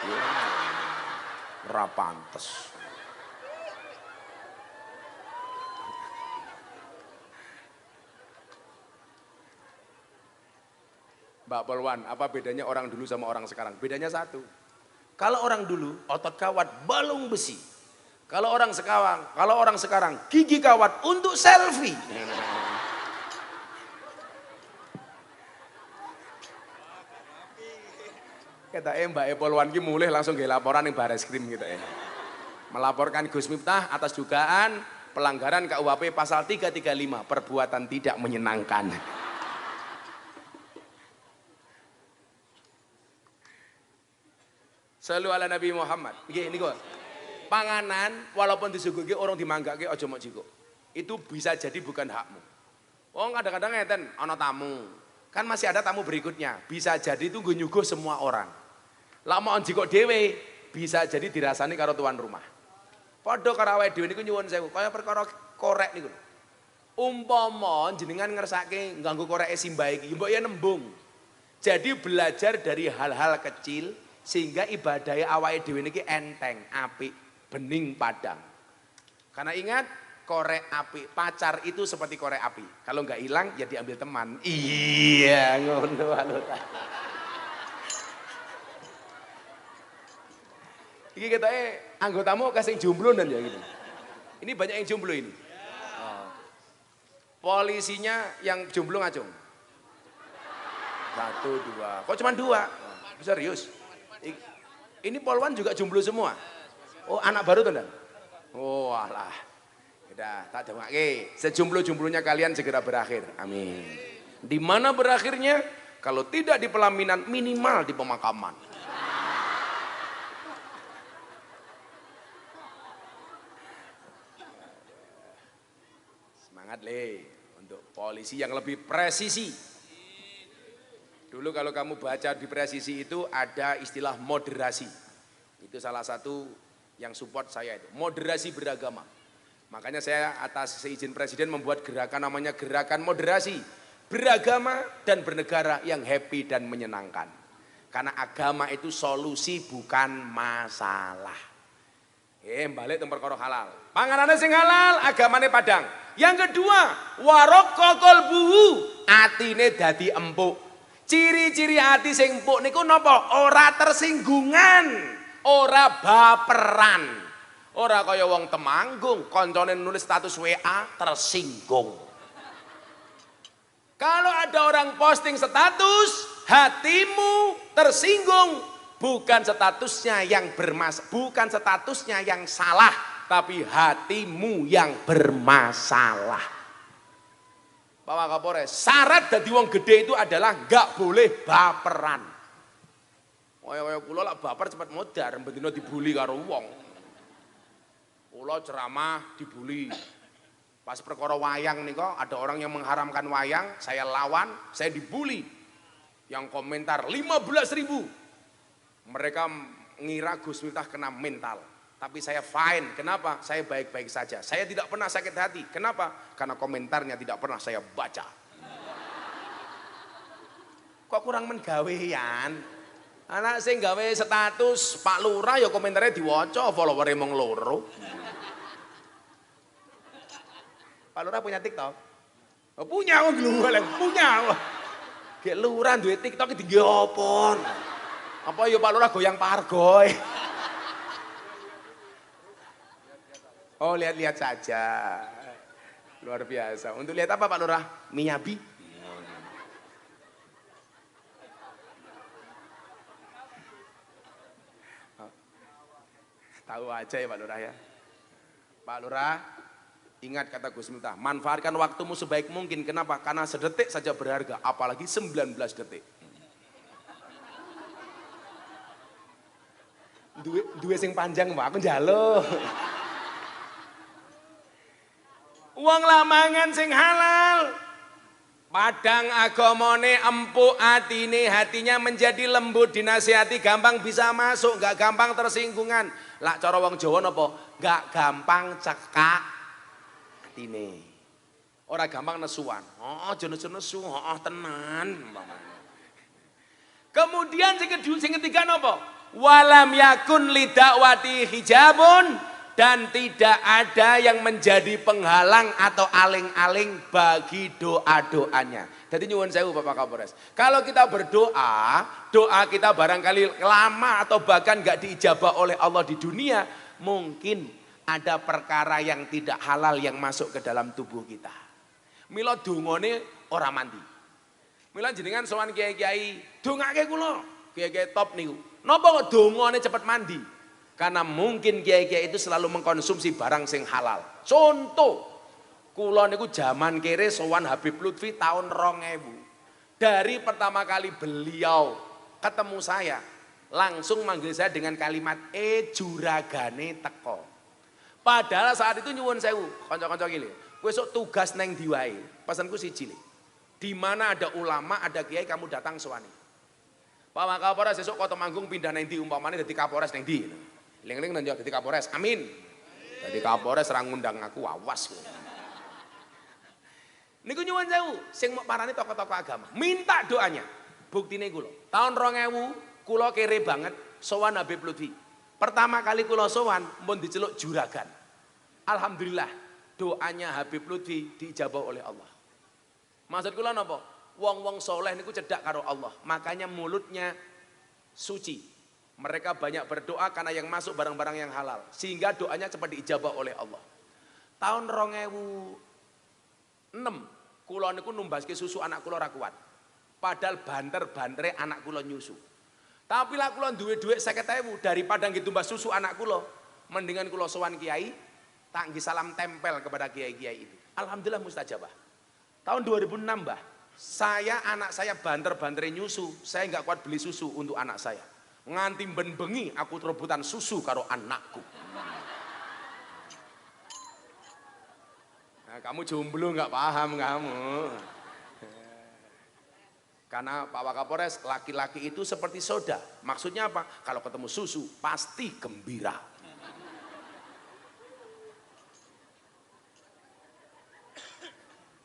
Speaker 1: Ora pantes. Mbak Polwan, apa bedanya orang dulu sama orang sekarang? Bedanya satu. Kalau orang dulu otot kawat balung besi. Kalau orang sekarang gigi kawat untuk selfie. Kita Mbak Polwan ki mulih langsung nggih laporan ning Bareskrim kita melaporkan Gus Miftah atas dugaan pelanggaran KUHP pasal 335 perbuatan tidak menyenangkan. Selalu ala Nabi Muhammad. Nggih niku. Panganan walaupun disuguhke orang dimanggake aja mok jiko. Itu bisa jadi bukan hakmu. Oh kadang-kadang ngeten ana tamu. Kan masih ada tamu berikutnya. Bisa jadi itu nyuguh semua orang. Lah mau jiko dhewe bisa jadi dirasani karo tuan rumah. Padha karo awake dhewe niku nyuwun sewu kaya perkara korek niku. Umpama jenengan ngersake nganggo koreke simbah iki mbok ya nembung. Jadi belajar dari hal-hal kecil sehingga ibadahnya awake dhewe niki enteng, apik, bening padang. Karena ingat, korek api, pacar itu seperti korek api. Kalau nggak hilang ya diambil teman. Iya, ngono anu. Iki ketoke anggotamu kasih jomblo dan ya gitu. Ini banyak yang jomblo ini. Polisinya yang jomblo ngacung. 1, 2. Kok cuma 2? Serius? Ini polwan juga jomblo semua. Oh anak baru tuh dan. Oh alah. Udah tak dongake. Sejomblo-jomblonya kalian segera berakhir. Amin. Di mana berakhirnya? Kalau tidak di pelaminan minimal di pemakaman. Semangat le untuk polisi yang lebih presisi. Dulu kalau kamu baca di presisi itu ada istilah moderasi. Itu salah satu yang support saya itu. Moderasi beragama. Makanya saya atas seizin presiden membuat gerakan namanya gerakan moderasi. beragama dan bernegara yang happy dan menyenangkan. Karena agama itu solusi bukan masalah. Balik teng perkara halal. Panganane sing halal, agamane padang. Yang kedua, waraqaqal buhu, atine dadi empuk. Ciri-ciri hati sing empuk niku napa? Ora tersinggungan, ora baperan. Ora kaya wong Temanggung, koncone nulis status WA tersinggung. Kalau ada orang posting status, hatimu tersinggung, bukan statusnya yang bukan statusnya yang salah, tapi hatimu yang bermasalah. Pak Wakapolres, syarat dadi wong gede itu adalah nggak boleh baperan. Kaya kula lak baper cepet modar, bendina dibuli karo wong. Kula ceramah dibuli. Pas perkara wayang nika ada orang yang mengharamkan wayang, saya lawan, saya dibuli. Yang komentar 15.000. Mereka ngira Gus Miftah kena mental. Tapi saya fine. Kenapa? Saya baik-baik saja. Saya tidak pernah sakit hati. Kenapa? Karena komentarnya tidak pernah saya baca. Kok kurang menggawean? Anak sing gawe status Pak Lurah ya komentarnya diwaca, follower mung loro. Pak Lurah punya TikTok? Oh, punya, punya. Kayak Lurah duwe TikTok iki dienggo apa? Apa ya Pak Lurah goyang pargoy? Oh, lihat-lihat saja. Luar biasa. Untuk lihat apa Pak Lurah? Miyabi. Tahu aja ya Pak Lurah ya. Pak Lurah, ingat kata Gus Miftah, manfaatkan waktumu sebaik mungkin. Kenapa? Karena sedetik saja berharga, apalagi 19 detik. Duwe sing panjang Pak, aku njaluk. Uang lamangan sing halal. Padang agamane empuk atine, hatinya menjadi lembut, dinasihati gampang bisa masuk, gak gampang tersinggungan. Lak cara wong Jawa napa? Gak gampang cekak atine. Ora gampang nesuan. Oh, aja nesu-nesu, tenan. Kemudian sing ketiga napa? Walam yakun lidakwati hijabun, dan tidak ada yang menjadi penghalang atau aling-aling bagi doa-doanya. Jadi nyuwun sewu Bapak Kapolres. Kalau kita berdoa, doa kita barangkali lama atau bahkan gak diijabah oleh Allah di dunia, mungkin ada perkara yang tidak halal yang masuk ke dalam tubuh kita. Mila dongane ora mandi. Mila jenengan sowan kiai-kiai, dongake kula. Kiai-kiai top niku. Napa kok dongane cepet mandi? Karena mungkin kiai-kiai itu selalu mengkonsumsi barang sing halal. Contoh, kula niku zaman kere sowan Habib Lutfi tahun 2000. Dari pertama kali beliau ketemu saya, langsung manggil saya dengan kalimat juragane teko. Padahal saat itu nyuwun sewu, kanca-kanca iki lho. Kowe esuk tugas neng ndi wae. Pesanku siji lho. Di mana ada ulama, ada kiai, kamu datang sowani. Pak Wakapolres esuk Kota Manggung pindah neng ndi umpamane dadi Kapolres neng ndi. Ling-ling nanti jadi Kapolres, amin. Jadi Kapolres ra ngundang aku, awas. Niku nyuwun sewu, sing mau parani tokoh-tokoh agama, minta doanya. Buktine kula, tahun 2000 kula kere banget sowan Habib Lutfi. Pertama kali kula sowan pun diceluk juragan. Alhamdulillah, doanya Habib Lutfi diijabah oleh Allah. Maksud kula napa? Wong-wong soleh niku cedak karo Allah, makanya mulutnya suci. Mereka banyak berdoa karena yang masuk barang-barang yang halal. Sehingga doanya cepat diijabah oleh Allah. Tahun 2006, kula niku numbaske susu anak kula ra kuat. Padahal banter-bantere anak kula nyusu. Tapi lah kula duwe dhuwit 50.000 daripada nggih tumbas susu anak kula, mendingan kula sowan kiai, tak nggih salam tempel kepada kiai-kiai itu. Alhamdulillah mustajabah. Tahun 2006, Mbah, anak saya banter-bantere nyusu, saya nggak kuat beli susu untuk anak saya. Nganti ben bengi aku rebutan susu karo anakku. Nah, kamu jomblo nggak paham kamu. Karena Pak Wakapolres, laki-laki itu seperti soda. Maksudnya apa? Kalau ketemu susu pasti gembira.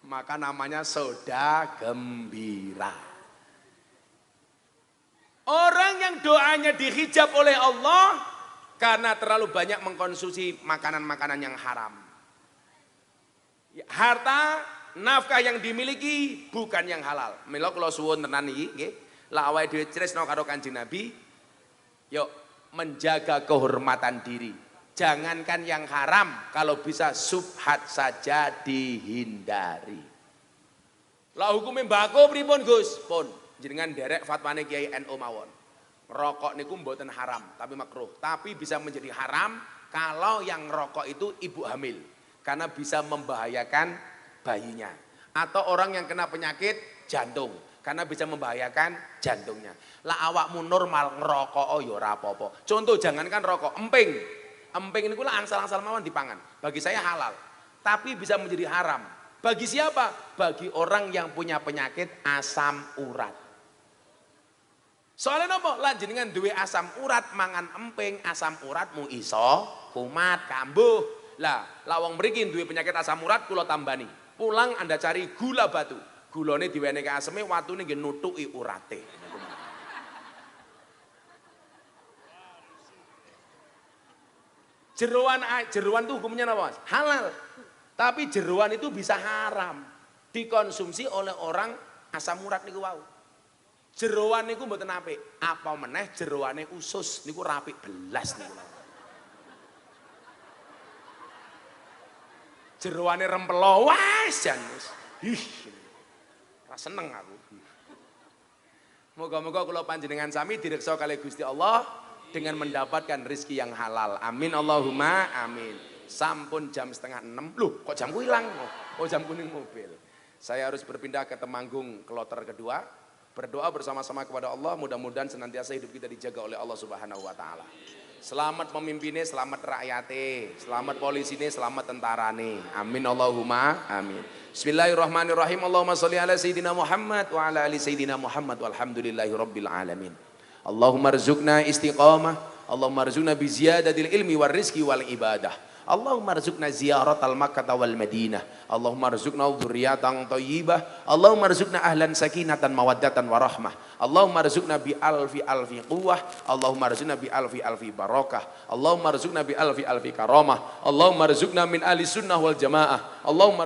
Speaker 1: Maka namanya soda gembira. Orang yang doanya dihijab oleh Allah karena terlalu banyak mengkonsumsi makanan-makanan yang haram. Harta, nafkah yang dimiliki bukan yang halal. Mila kula suwun tenan iki nggih, la awake dhewe tresno karo Kanjeng Nabi, yuk menjaga kehormatan diri. Jangankan yang haram, kalau bisa subhat saja dihindari. Lah hukume mbako pripun Gus? Pun jenengan derek fatwane Kiai NU mawon. Rokok niku mboten haram, tapi makruh. Tapi bisa menjadi haram kalau yang rokok itu ibu hamil. Karena bisa membahayakan bayinya. Atau orang yang kena penyakit jantung. Karena bisa membahayakan jantungnya. Lah awakmu normal ngerokok oh ya ora apa-apa. Contoh jangankan rokok, emping. Emping niku lah angsal-angsal mawon dipangan. Bagi saya halal. Tapi bisa menjadi haram. Bagi siapa? Bagi orang yang punya penyakit asam urat. Soalnya nopo? Lah jenengan duwe asam urat mangan emping, asam uratmu iso kumat kambuh. Lah lawang mriki duwe penyakit asam urat kula tambani. Pulang Anda cari gula batu. Gulane diwenehke aseme watune nggih nutuki urate. Jeroan itu hukumnya apa Mas? Halal. Tapi jeroan itu bisa haram. Dikonsumsi oleh orang asam urat niku wau. Jeroan niku mboten apik. Apa meneh jeroane usus niku rapik belas niku. Jeroane rempelo wes jan wis. Ora seneng aku. Moga-moga kula panjenengan sami direksa kalih Gusti Allah dengan mendapatkan rezeki yang halal. Amin Allahumma amin. Sampun jam 5:30. Loh, kok jamku hilang? Oh, jam kuning mobil. Saya harus berpindah ke Temanggung kloter kedua. Berdoa bersama-sama kepada Allah, mudah-mudahan senantiasa hidup kita dijaga oleh Allah Subhanahu wa taala. Selamat pemimpinnya, selamat rakyatnya, selamat polisinya, selamat tentarane. Amin Allahumma amin. Bismillahirrahmanirrahim. Allahumma sholli ala sayyidina Muhammad wa ala ali sayyidina Muhammad walhamdulillahi rabbil alamin. Allahumma rzuqna istiqamah, Allahumma rzuqna bi ziyadatil ilmi war rizqi wal ibadah. Allahumma rzuqna ziyaratal Makkah wal Madinah. Allahumma rzuqna dzurriyyatan thayyibah. Allahumma rzuqna ahlan sakinatan mawaddatan warahmah. Allahumma rzuqna bi alfi quwwah. Allahumma rzuqna bi alfi barakah. Allahumma rzuqna bi alfi karamah. Allahumma rzuqna min ahli sunnah wal jamaah. Allahumma